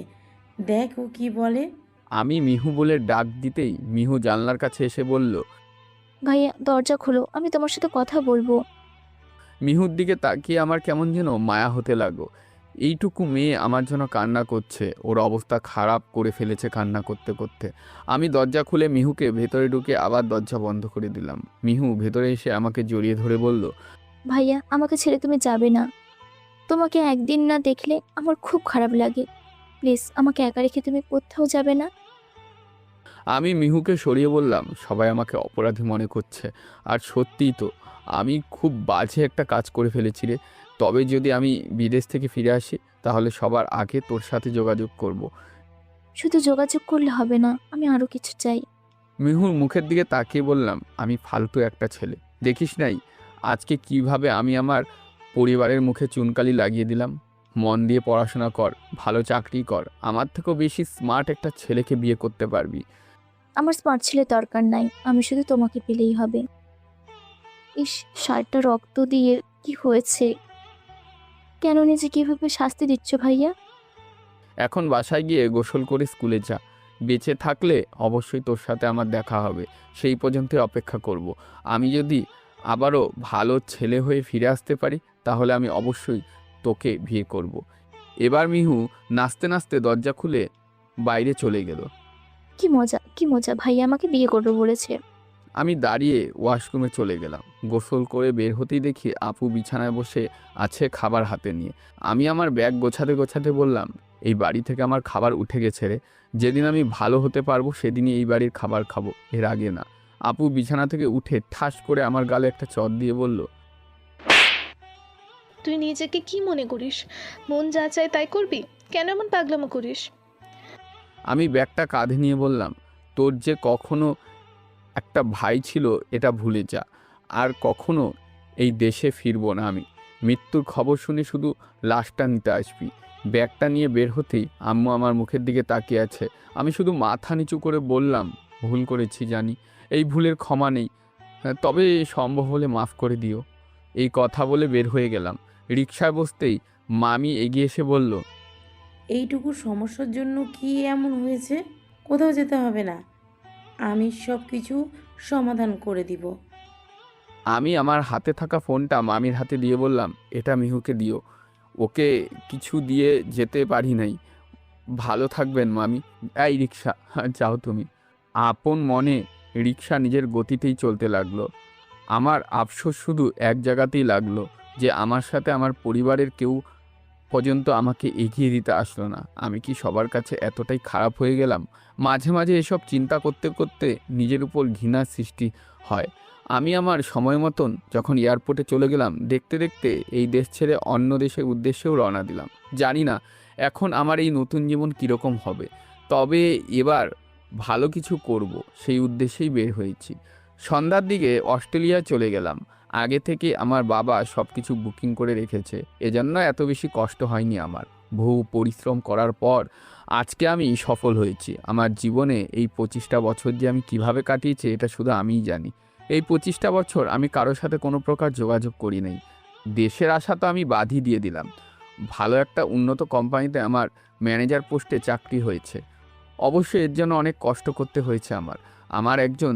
দেখ ও কি বলে। আমি মিহু বলে ডাক দিতেই মিহু জানলার কাছে এসে বলল, ভাইয়া দরজা খোলো, আমি তোমার সাথে কথা বলবো। মিহুর দিকে তাকিয়ে আমার কেমন যেন মায়া হতে লাগলো। এইটুকু মেয়ে আমার জন্য কান্না করছে, ওর অবস্থা খারাপ করে ফেলেছে কান্না করতে করতে। আমি দরজা খুলে মিহুকে ভেতরে ঢুকে আবার দরজা বন্ধ করে দিলাম। মিহু ভেতরে এসে আমাকে জড়িয়ে ধরে বলল, ভাইয়া আমাকে ছেড়ে তুমি যাবে না। তোমাকে একদিন না দেখলে আমার খুব খারাপ লাগে। প্লিজ আমাকে একা রেখে তুমি কোথাও যাবে না। আমি মিহুকে সরিয়ে বললাম, সবাই আমাকে অপরাধী মনে করছে, আর সত্যিই তো আমি খুব বাজে একটা কাজ করে ফেলেছি রে। তবে যদি আমি বিদেশ থেকে ফিরে আসি তাহলে সবার আগে তোর সাথে যোগাযোগ করব। শুধু যোগাযোগ করলে হবে না, আমি আরো কিছু চাই। মিহুর মুখের দিকে তাকিয়ে বললাম, আমি ফালতু একটা ছেলে, দেখিস নাই আজকে কিভাবে আমি আমার পরিবারের মুখে চুনকালি লাগিয়ে দিলাম। মন দিয়ে পড়াশোনা কর, ভালো চাকরি কর, আমার থেকেও বেশি স্মার্ট একটা ছেলেকে বিয়ে করতে পারবি। আমার স্মার্ট ছেলে দরকার নাই, আমি শুধু তোমাকে পেলেই হবে। ইস, শার্টটা রক্ত দিয়ে কি হয়েছে? কেন নিজে কিভাবে শাস্তি দিচ্ছ ভাইয়া? এখন বাসায় গিয়ে গোসল করে স্কুলে যা। বেঁচে থাকলে অবশ্যই তোর সাথে আমার দেখা হবে, সেই পর্যন্ত অপেক্ষা করব। আমি যদি আবারও ভালো ছেলে হয়ে ফিরে আসতে পারি তাহলে আমি অবশ্যই তোকে বিয়ে করব। এবার মিহু নাচতে নাচতে দরজা খুলে বাইরে চলে গেল। কি মজা, কি মজা, ভাইয়া আমাকে বিয়ে করবে বলেছে। আমি দাঁড়িয়ে ওয়াশরুমে চলে গেলাম। গোসল করে বের হতেই দেখি আপু বিছানায় বসে আছে খাবার হাতে নিয়ে। আমি আমার ব্যাগ গোছাতে গোছাতে বললাম, এই বাড়ি থেকে আমার খাবার উঠে গেছে রে। যেদিন আমি ভালো হতে পারবো সেদিনই এই বাড়ির খাবার খাবো, এর আগে না। আপু বিছানা থেকে উঠে ঠাস করে আমার গালে একটা চট দিয়ে বলল, তুই নিজেকে কি মনে করিস? মন যা চায় তাই করবি? কেন এমন পাগলামো করিস? আমি ব্যাগটা কাঁধে নিয়ে বললাম, তোর যে কখনো একটা ভাই ছিল এটা ভুলে যা, আর কখনো এই দেশে ফিরবো না আমি। মৃত্যুর খবর শুনে শুধু লাশটা নিতে আসবি। ব্যাগটা নিয়ে বের হতেই আম্মু আমার মুখের দিকে তাকিয়ে আছে। আমি শুধু মাথা নিচু করে বললাম, ভুল করেছি জানি, এই ভুলের ক্ষমা নেই, তবে সম্ভব হলে মাফ করে দিও। এই কথা বলে বের হয়ে গেলাম। রিকশায় বসতেই মামি এগিয়ে এসে বলল, এইটুকু সমস্যার জন্য কি এমন হয়েছে? কোথাও যেতে হবে না, আমি সব কিছু সমাধান করে দিব। আমি আমার হাতে থাকা ফোনটা মামির হাতে দিয়ে বললাম, এটা মিহুকে দিও, ওকে কিছু দিয়ে যেতে পারি নাই। ভালো থাকবেন মামি। এই রিক্সা, যাও তুমি। আপন মনে রিক্সা নিজের গতিতেই চলতে লাগলো। আমার আফসোস শুধু এক জায়গাতেই লাগলো, যে আমার সাথে আমার পরিবারের কেউ পর্যন্ত আমাকে এগিয়ে দিতে আসলো না। আমি কি সবার কাছে এতটাই খারাপ হয়ে গেলাম? মাঝে মাঝে এসব চিন্তা করতে করতে নিজের উপর ঘৃণার সৃষ্টি হয়। আমি আমার সময় মতন যখন এয়ারপোর্টে চলে গেলাম, দেখতে দেখতে এই দেশ ছেড়ে অন্য দেশের উদ্দেশ্যেও রওনা দিলাম। জানি না এখন আমার এই নতুন জীবন কীরকম হবে, তবে এবার ভালো কিছু করব সেই উদ্দেশ্যেই বের হয়েছি। সন্ধ্যার দিকে অস্ট্রেলিয়া চলে গেলাম। আগে থেকে আমার বাবা সব কিছু বুকিং করে রেখেছে, এজন্য এত বেশি কষ্ট হয়নি আমার। বহু পরিশ্রম করার পর আজকে আমি সফল হয়েছি। আমার জীবনে এই 25টা বছর যে আমি কিভাবে কাটিয়েছি এটা শুধু আমিই জানি। এই 25টা বছর আমি কারোর সাথে কোনো প্রকার যোগাযোগ করি নাই। দেশের আশা তো আমি বাদই দিয়ে দিলাম। ভালো একটা উন্নত কোম্পানিতে আমার ম্যানেজার পোস্টে চাকরি হয়েছে। অবশ্যই এর জন্য অনেক কষ্ট করতে হয়েছে আমার। আমার একজন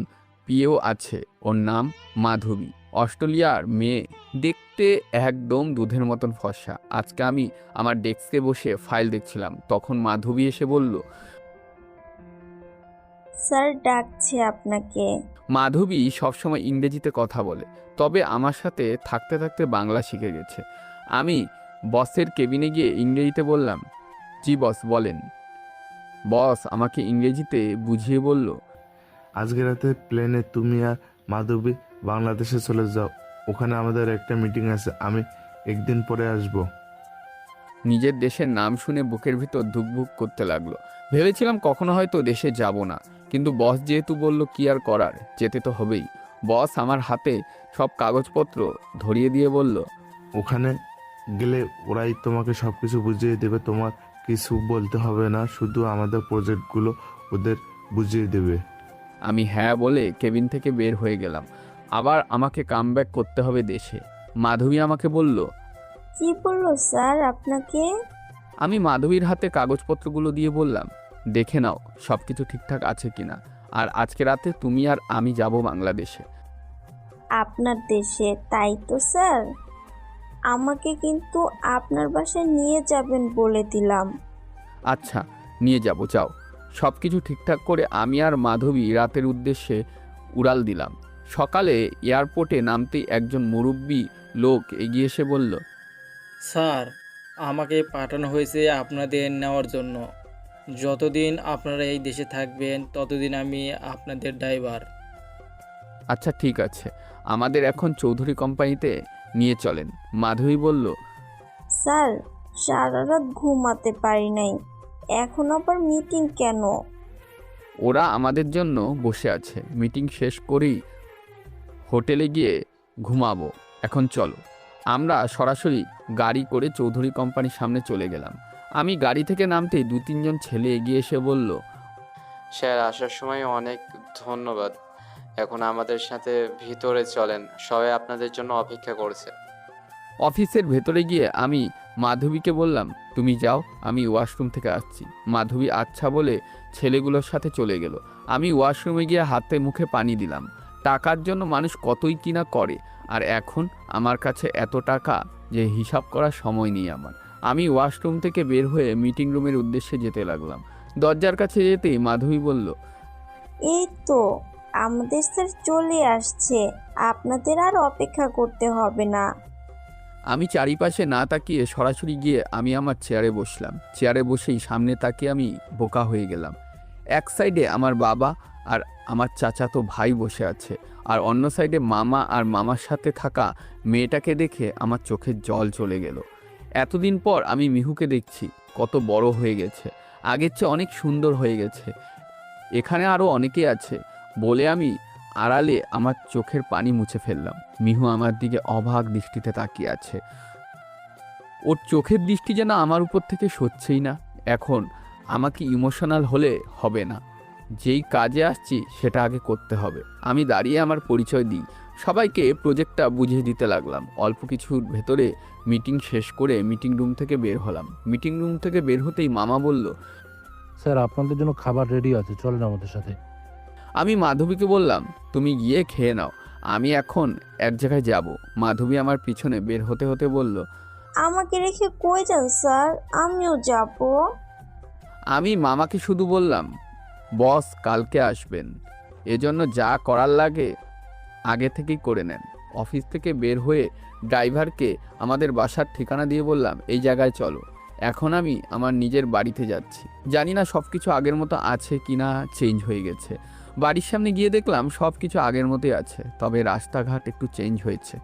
পিএও আছে, ওর নাম মাধবী। অস্ট্রেলিয়ার মেয়ে, দেখতে একদম দুধের মতন ফর্সা। আজকে আমি আমার ডেস্কে বসে ফাইল দেখছিলাম, তখন মাধবী এসে বলল, স্যার ডাকছে আপনাকে। মাধবী সবসময় ইংরেজিতে কথা বলে, তবে আমার সাথে থাকতে থাকতে বাংলা শিখে গেছে। আমি বসের কেবিনে গিয়ে ইংরেজিতে বললাম, জি বস বলেন। বস আমাকে ইংরেজিতে বুঝিয়ে বলল, আজকে রাতে প্লেনে তুমি আর মাধবী বাংলাদেশে চলে যাও। ওখানে আমাদের একটা মিটিং আছে, আমি একদিন পরে আসব। নিজের দেশের নাম শুনে বুকের ভিতর ধুকভুক করতে লাগলো। ভেবেছিলাম কখনো হয়তো দেশে যাব না, কিন্তু বস যেহেতু বলল কি আর করার, যেতে তো হবেই। বস আমার হাতে সব কাগজপত্র ধরিয়ে দিয়ে বলল, ওখানে গেলে ওরাই তোমাকে সব কিছু বুঝিয়ে দেবে, তোমার কিছু বলতে হবে না, শুধু আমাদের প্রজেক্টগুলো ওদের বুঝিয়ে দেবে। আমি হ্যাঁ বলে কেবিন থেকে বের হয়ে গেলাম। আবার আমাকে কামব্যাক করতে হবে দেশে। মাধবী আমাকে বলল, কি বললো স্যার আপনাকে? আমি মাধবীর হাতে কাগজপত্রগুলো দিয়ে বললাম, দেখে নাও সব কিছু ঠিকঠাক আছে কিনা, আর আজকে রাতে তুমি আর আমি যাব বাংলাদেশে। আপনার দেশে? তাই তো স্যার, আমাকে কিন্তু আপনার বাসায় নিয়ে যাবেন বলে দিলাম। আচ্ছা নিয়ে যাব, যাও। সব কিছু ঠিকঠাক করে আমি আর মাধবী রাতের উদ্দেশ্যে উড়াল দিলাম। সকালে এয়ারপোর্টে নামতেই একজন মুরব্বী লোক এগিয়ে এসে বলল, স্যার আমাকে পাঠানো হয়েছে আপনাদের নেওয়ার জন্য। যতদিন আপনারা এই দেশে থাকবেন ততদিন আমি আপনাদের ড্রাইভার। আচ্ছা ঠিক আছে, আমাদের এখন চৌধুরী কোম্পানিতে নিয়ে চলেন। মাধবী বলল, স্যার সারা রাত ঘুমাতে পারি নাই, এখন আবার মিটিং কেন? ওরা আমাদের জন্য বসে আছে, মিটিং শেষ করেই হোটেলে গিয়ে ঘুমাবো। এখন চলো। আমরা সরাসরি গাড়ি করে চৌধুরী কোম্পানির সামনে চলে গেলাম। আমি গাড়ি থেকে নামতেই 2-3 ছেলে এগিয়ে এসে বলল, স্যার আসার সময় অনেক ধন্যবাদ। এখন আমাদের সাথে ভিতরে চলেন, সবাই আপনাদের জন্য অপেক্ষা করছে। অফিসের ভেতরে গিয়ে আমি মাধবীকে বললাম, তুমি যাও, আমি ওয়াশরুম থেকে আসছি। মাধবী আচ্ছা বলে ছেলেগুলোর সাথে চলে গেল। আমি ওয়াশরুমে গিয়ে হাতে মুখে পানি দিলাম। টাকার জন্য মানুষ কতই কিনা করে, আর এখন আমার কাছে এত টাকা যে হিসাব করার সময় নেই আমার। আমি ওয়াশরুম থেকে বের হয়ে মিটিং রুমের উদ্দেশ্যে যেতে লাগলাম। দরজার কাছে যেতেই মাধবী বলল, এই তো আমাদের স্যার চলে আসছে, আপনাদের আর অপেক্ষা করতে হবে না। আমি চারিপাশে না তাকিয়ে সরাসরি গিয়ে আমি আমার চেয়ারে বসলাম। চেয়ারে বসেই সামনে তাকিয়ে আমি বোকা হয়ে গেলাম। এক সাইডে আমার বাবা আর আমার চাচাতো ভাই বসে আছে, আর অন্য সাইডে মামা আর মামার সাথে থাকা মেয়েটাকে দেখে আমার চোখের জল চলে গেল। এতদিন পর আমি মিহুকে দেখছি, কত বড় হয়ে গেছে, আগের চেয়ে অনেক সুন্দর হয়ে গেছে। এখানে আরও অনেকেই আছে বলে আমি আড়ালে আমার চোখের পানি মুছে ফেললাম। মিহু আমার দিকে অবাক দৃষ্টিতে তাকিয়ে আছে। ওর চোখের দৃষ্টি যেন আমার উপর থেকে সরছেই না। এখন আমাকে ইমোশনাল হলে হবে না, যেই কাজে আসছি সেটা আগে করতে হবে। আমি দাঁড়িয়ে আমার পরিচয় দিই, সবাইকে প্রজেক্টটা বুঝিয়ে দিতে লাগলাম। অল্প কিছুর ভেতরে মিটিং শেষ করে মিটিং রুম থেকে বের হলাম। মিটিং রুম থেকে বের হতেই মামা বলল, স্যার আপনাদের জন্য খাবার রেডি আছে, চলেন আমাদের সাথে। আমি মাধবীকে বললাম, তুমি গিয়ে খেয়ে নাও, আমি এখন এক জায়গায় যাব। মাধবী আমার পিছনে বের হতে হতে বলল, আমাকে রেখে কই যান স্যার, আমিও যাব। আমি মামাকে শুধু বললাম, বস কালকে আসবেন, এজন্য যা করার লাগে আগে থেকেই করে নেন। অফিস থেকে বের হয়ে ড্রাইভারকে আমাদের বাসার ঠিকানা দিয়ে বললাম, এই জায়গায় চলো। এখন আমি আমার নিজের বাড়িতে যাচ্ছি। জানি না সব কিছু আগের মতো আছে কি না, চেঞ্জ হয়ে গেছে। বাড়ির সামনে গিয়ে দেখলাম সব কিছু আগের মতোই আছে, তবে রাস্তাঘাট একটু চেঞ্জ হয়েছে।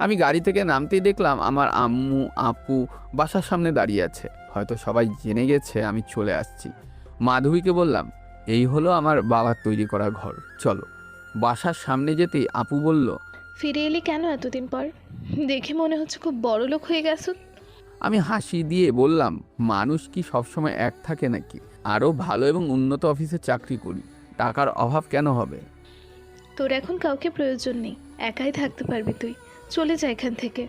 আমি গাড়ি থেকে নামতেই দেখলাম আমার আম্মু আপু বাসার সামনে দাঁড়িয়ে আছে। হয়তো সবাই জেনে গেছে আমি চলে আসছি। মাধবীকে বললাম, এই হলো আমার বাবার তৈরি করা ঘর, চলো। বাসার সামনে যেতেই আপু বলল, ফিরে এলি কেন এতদিন পর? দেখে মনে হচ্ছে খুব বড় লোক হয়ে গেছো। আমি হাসি দিয়ে বললাম, মানুষ কি সবসময় এক থাকে নাকি? আরও ভালো এবং উন্নত অফিসে চাকরি করি, টাকার অভাব কেন হবে? তোর এখন কাউকে প্রয়োজন নেই, একাই থাকতে পারবি তুই। চলে যা এখান থেকে।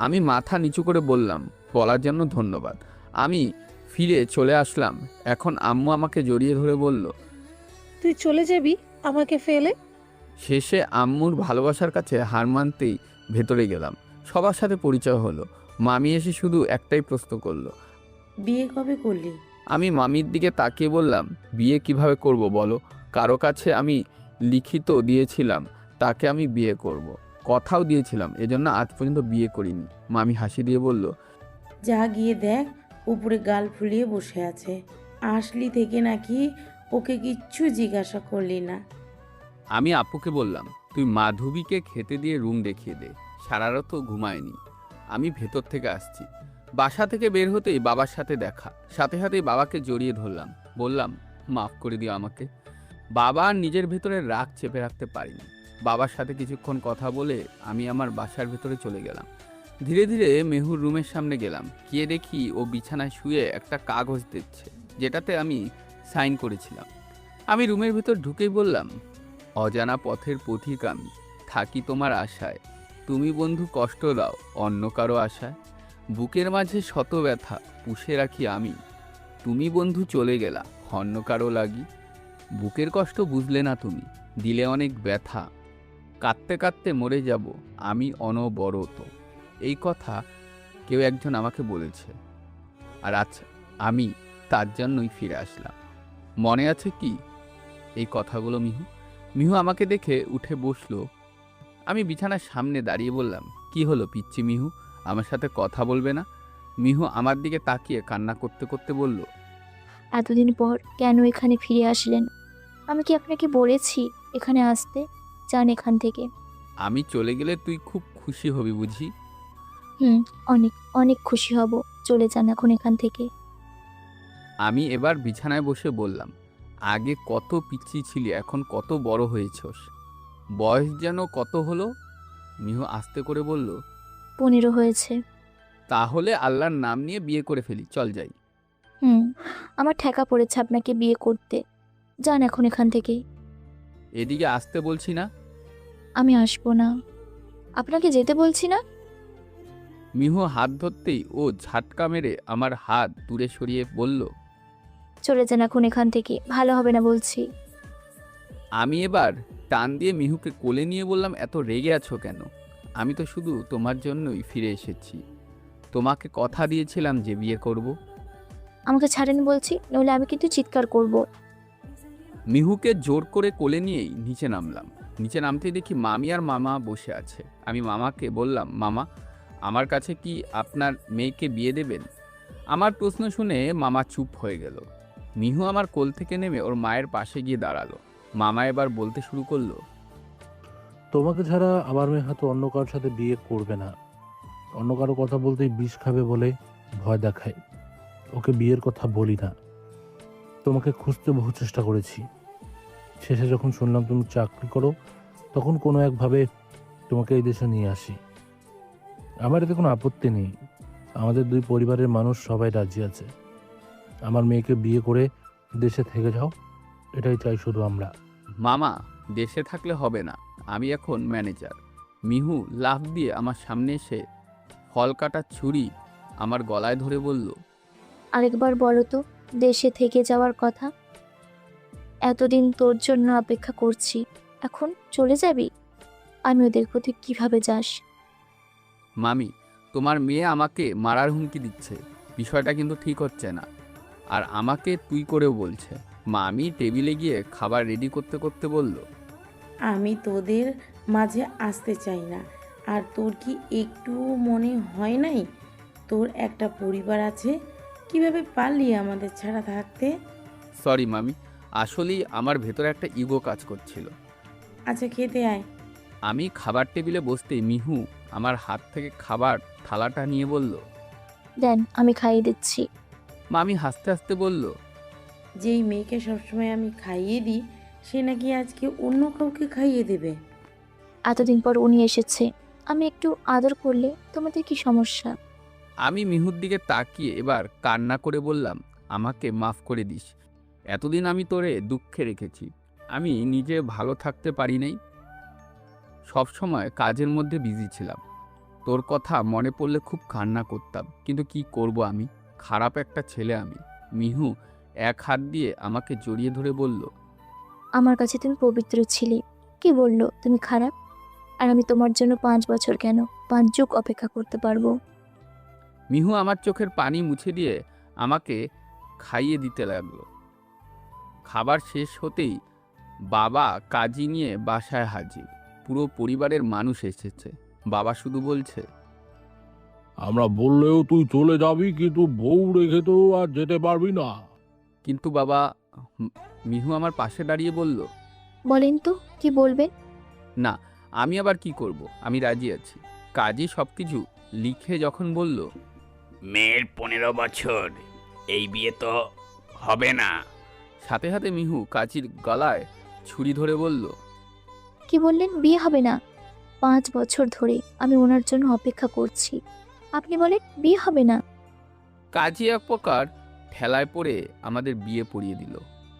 আমি মাথা নিচু করে বললাম, বলার জন্য ধন্যবাদ। আমি ফিরে চলে আসলাম। এখন আম্মু আমাকে জড়িয়ে ধরে বলল, তুই চলে যাবি আমাকে ফেলে? শেষে আম্মুর ভালোবাসার কাছে হার মানতেই ভেতরে গেলাম। সবার সাথে পরিচয় হলো। মামি এসে শুধু একটাই প্রশ্ন করলো, বিয়ে কবে করলি? আমি মামির দিকে তাকিয়ে বললাম, বিয়ে কিভাবে করব বলো? কারো কাছে আমি লিখিত দিয়েছিলাম তাকে আমি বিয়ে করব, কথাও দিয়েছিলাম, এজন্য আজ পর্যন্ত বিয়ে করিনি। মামি হাসি দিয়ে বলল, যা গিয়ে দেখ, উপরে গাল ফুলিয়ে বসে আছে। আসলি থেকে নাকি ওকে কিচ্ছু জিজ্ঞাসা করলি না? আমি আপুকে বললাম, তুই মাধবীকে খেতে দিয়ে রুম দেখিয়ে দে, সারা রাতও ঘুমায়নি। আমি ভেতর থেকে আসছি। বাসা থেকে বের হতেই বাবার সাথে দেখা, সাথে সাথেই বাবাকে জড়িয়ে ধরলাম, বললাম, মাফ করে দিও আমাকে। বাবা আর নিজের ভেতরে রাগ চেপে রাখতে পারিনি। বাবার সাথে কিছুক্ষণ কথা বলে আমি আমার বাসার ভেতরে চলে গেলাম। ধীরে ধীরে মেহুর রুমের সামনে গেলাম। গিয়ে দেখি ও বিছানায় শুয়ে একটা কাগজ দিচ্ছে, যেটাতে আমি সাইন করেছিলাম। আমি রুমের ভেতর ঢুকেই বললাম, অজানা পথের পথিক আমি, থাকি তোমার আশায়। তুমি বন্ধু কষ্ট দাও অন্য কারো আশায়। বুকের মাঝে শত ব্যথা পুষে রাখি আমি, তুমি বন্ধু চলে গেলা অন্য কারো লাগি। বুকের কষ্ট বুঝলে না তুমি, দিলে অনেক ব্যথা। কাঁদতে কাঁদতে মরে যাব আমি অনবরত। এই কথা কেউ একজন আমাকে বলেছে, আর আচ্ছা আমি তার জন্যই ফিরে আসলাম। মনে আছে কি এই কথাগুলো মিহু? মিহু আমাকে দেখে উঠে বসলো। আমি বিছানার সামনে দাঁড়িয়ে বললাম, কি হলো পিচ্চি মিহু, আমার সাথে কথা বলবে না? মিহু আমার দিকে তাকিয়ে কান্না করতে করতে বলল, এতদিন পর কেন এখানে ফিরে আসলেন? আমি কি আপনাকে বলেছি এখানে আসতে? যান এখান থেকে। আমি চলে গেলে তুই খুব খুশি হবি বুঝি? অনেক অনেক খুশি হব। চলে যান এখন এখান থেকে। আমি এবার বিছানায় বসে বললাম, আগে কত পিচ্চি ছিলি, এখন কত বড় হয়েছস। বয়স যেন কত হলো? মিহু আস্তে করে বলল, 15 হয়েছে। তাহলে আল্লাহর নাম নিয়ে বিয়ে করে ফেলি, চল যাই। আমার ঠেকা পড়েছে আপনাকে বিয়ে করতে। যান এখন এখান থেকে। এদিকে আসতে বলছি না? আমি আসবো না। আপনাকে যেতে বলছি না। মিহু হাত ধরতেই ও ঝাটকা মেরে আমার হাত দূরে সরিয়ে বলল, চলে যান এখন এখান থেকে, ভালো হবে না বলছি। আমি এবার টান দিয়ে মিহুকে কোলে নিয়ে বললাম, এত রেগে আছো কেন? আমি তো শুধু তোমার জন্যই ফিরে এসেছি। তোমাকে কথা দিয়েছিলাম যে বিয়ে করব। আমাকে ছাড়েন বলছি, নইলে আমি কিন্তু চিৎকার করব। মিহুকে জোর করে কোলে নিয়েই নিচে নামলাম। নিচে নামতেই দেখি মামি আর মামা বসে আছে। আমি মামাকে বললাম, মামা, আমার কাছে কি আপনার মেয়েকে বিয়ে দেবেন? আমার প্রশ্ন শুনে মামা চুপ হয়ে গেল। মিহু আমার কোল থেকে নেমে ওর মায়ের পাশে গিয়ে দাঁড়ালো। মামা এবার বলতে শুরু করলো, তোমাকে ছাড়া আমার মেয়ে হয়তো অন্য কারোর সাথে বিয়ে করবে না। অন্য কারো কথা বলতেই বিষ খাবে বলে ভয় দেখায়। ওকে বিয়ের কথা বলি না। তোমাকে খুঁজতে বহু চেষ্টা করেছি। শেষে যখন শুনলাম তুমি চাকরি করো, তখন কোনো একভাবে তোমাকে এই দেশে নিয়ে আসি। আমার এতে কোনো আপত্তি নেই। আমাদের দুই পরিবারের মানুষ সবাই রাজি আছে। আমার মেয়েকে বিয়ে করে দেশে থেকে যাও, এটাই চাই শুধু আমরা। মামা, দেশে থাকলে হবে না, আমি এখন ম্যানেজার। মিহু লাফ দিয়ে আমার সামনে এসে ফল কাটার ছুরি আমার গলায় ধরে বলল, আরেকবার বলো তো, দেশে থেকে যাওয়ার কথা? এতদিন তোর জন্য অপেক্ষা করছি, এখন চলে যাবি? আমিও দেখবো তুই কিভাবে যাস। মামি, তোমার মেয়ে আমাকে মারার হুমকি দিচ্ছে, বিষয়টা কিন্তু ঠিক হচ্ছে না। আর আমাকে তুই করেও বলছে। মামি টেবিলে গিয়ে খাবার রেডি করতে করতে বলল, আমি তোদের মাঝে আসতে চাই না। আর তোর কি একটু মনে হয় নাই তোর একটা পরিবার আছে? কিভাবে পারলি আমাদের ছাড়া থাকতে? সরি মামি, আসলেই আমার ভেতরে একটা ইগো কাজ করছিল। আচ্ছা, খেতে আয়। আমি খাবার টেবিলে বসতেই মিহু আমার হাত থেকে খাবার থালাটা নিয়ে বলল, দেন, আমি খাইয়ে দিচ্ছি। মামি হাসতে হাসতে বলল, যেই মেয়েকে সবসময় আমি খাইয়ে দিই, সে নাকি আজকে অন্য কাউকে খাইয়ে দেবে। এতদিন পর উনি এসেছে, আমি একটু আদর করলে তোমাদের কি সমস্যা? আমি মিহুর দিকে তাকিয়ে এবার কান্না করে বললাম, আমাকে মাফ করে দিস। এতদিন আমি তোরে দুঃখে রেখেছি। আমি নিজে ভালো থাকতে পারি নাই, সবসময় কাজের মধ্যে বিজি ছিলাম। তোর কথা মনে পড়লে খুব কান্না করতাম, কিন্তু কি করব, আমি খারাপ একটা ছেলে আমি। মিহু এক হাত দিয়ে আমাকে জড়িয়ে ধরে বলল, আমার কাছে তুমি পবিত্র ছিলে। কি বললো তুমি খারাপ? আর আমি তোমার জন্য 5 বছর কেন 5 যুগ অপেক্ষা করতে পারবো। মিহু আমার চোখের পানি মুছে দিয়ে আমাকে খাইয়ে দিতে লাগলো। খাবার শেষ হতেই বাবা কাজী নিয়ে বাসায় হাজির। পুরো পরিবারের মানুষ এসেছে। বাবা শুধু বলছে, আমরা বললেও তুই চলে যাবি, কিন্তু বউ রেখে তো আর যেতে পারবি না। কিন্তু বাবা, মিহু আমার পাশে দাঁড়িয়ে বলল, বলেন তো কি বলবেন? না, আমি আবার কি করব, আমি রাজি আছি। কাজী সবকিছু লিখে যখন বলল, মেয়ের 15 বছর, এই বিয়ে তো হবে না। সাথে সাথে মিহু কাজীর গলায় ছুরি ধরে বলল, কি বললেন? বিয়ে হবে না? 5 বছর ধরে আমি ওনার জন্য অপেক্ষা করছি, আপনি বলেন বিয়ে হবে না? কাজী এক প্রকার ঠেলায় পড়ে আমাদের বিয়ে পড়িয়ে দিল।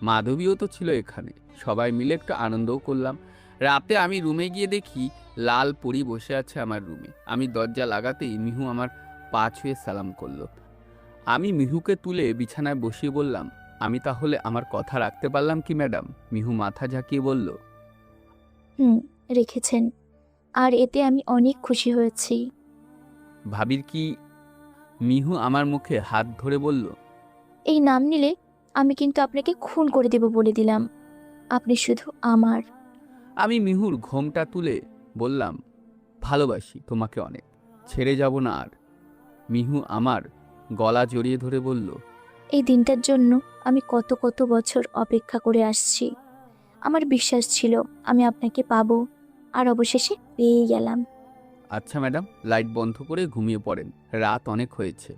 মাধবীও তো ছিল এখানে। সবাই মিলে একটু আনন্দও করলাম। রাতে আমি রুমে গিয়ে দেখি লাল পরি বসে আছে আমার রুমে। আমি দরজা লাগাতেই মিহু আমার পা ছুঁয়ে সালাম করলো। আমি মিহুকে তুলে বিছানায় বসিয়ে বললাম, আমি তাহলে আমার কথা রাখতে পারলাম কি ম্যাডাম? মিহু মাথা ঝাঁকিয়ে বলল, রেখেছেন, আর এতে আমি অনেক খুশি হয়েছি। ভাবির কি? মিহু আমার মুখে হাত ধরে বলল, এই নাম নিলে আমি কিন্তু আপনাকে খুন করে দেব বলে দিলাম। আপনি শুধু আমার। আমি মিহুর ঘোমটা তুলে বললাম, ভালোবাসি তোমাকে অনেক, ছেড়ে যাব না আর। মিহু আমার গলা জড়িয়ে ধরে বলল, এই দিনটার জন্য আমি কত কত বছর অপেক্ষা করে আসছি। আমার বিশ্বাস ছিল আমি আপনাকে পাবো, আর অবশেষে পেয়ে গেলাম। আচ্ছা ম্যাডাম, লাইট বন্ধ করে ঘুমিয়ে পড়েন, রাত অনেক হয়েছে।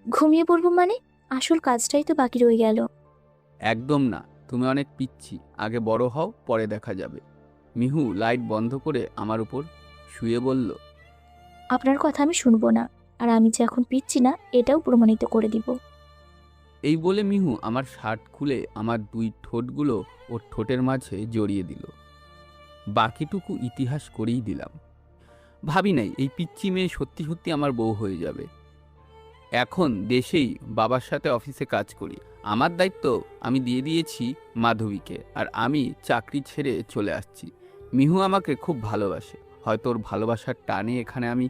ঘুমিয়ে পড়বো মানে? আসল কাজটাই তো বাকি রয়ে গেল। একদম না, তুমি অনেক পিচ্ছি, আগে বড় হও, পরে দেখা যাবে। মিহু লাইট বন্ধ করে আমার উপর শুয়ে বলল, আপনার কথা আমি শুনবো না, আর আমি যে এখন পিচ্ছি না এটাও প্রমাণিত করে দিব। এই বলে মিহু আমার শার্ট খুলে আমার 2 ঠোঁটগুলো ওর ঠোঁটের মাঝে জড়িয়ে দিল। বাকিটুকু ইতিহাস করেই দিলাম। ভাবি নাই এই পিচ্চি মেয়ে সত্যি সত্যি আমার বউ হয়ে যাবে। এখন দেশেই বাবার সাথে অফিসে কাজ করি। আমার দায়িত্ব আমি দিয়ে দিয়েছি মাধবীকে, আর আমি চাকরি ছেড়ে চলে আসছি। মিহু আমাকে খুব ভালোবাসে। হয়তো ওর ভালোবাসার টানে এখানে আমি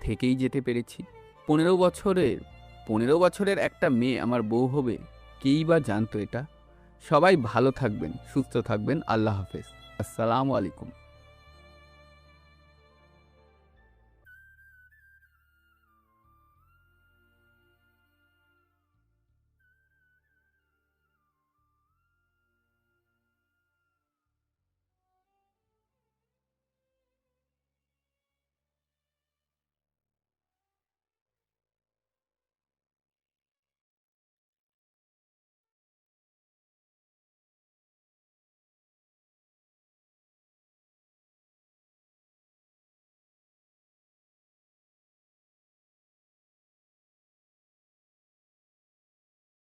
থেকেই যেতে পেরেছি। 15 বছরের একটা মেয়ে আমার বউ হবে, কেই বা জানতো এটা। সবাই ভালো থাকবেন, সুস্থ থাকবেন। আল্লাহ হাফেজ। আসসালামু আলাইকুম।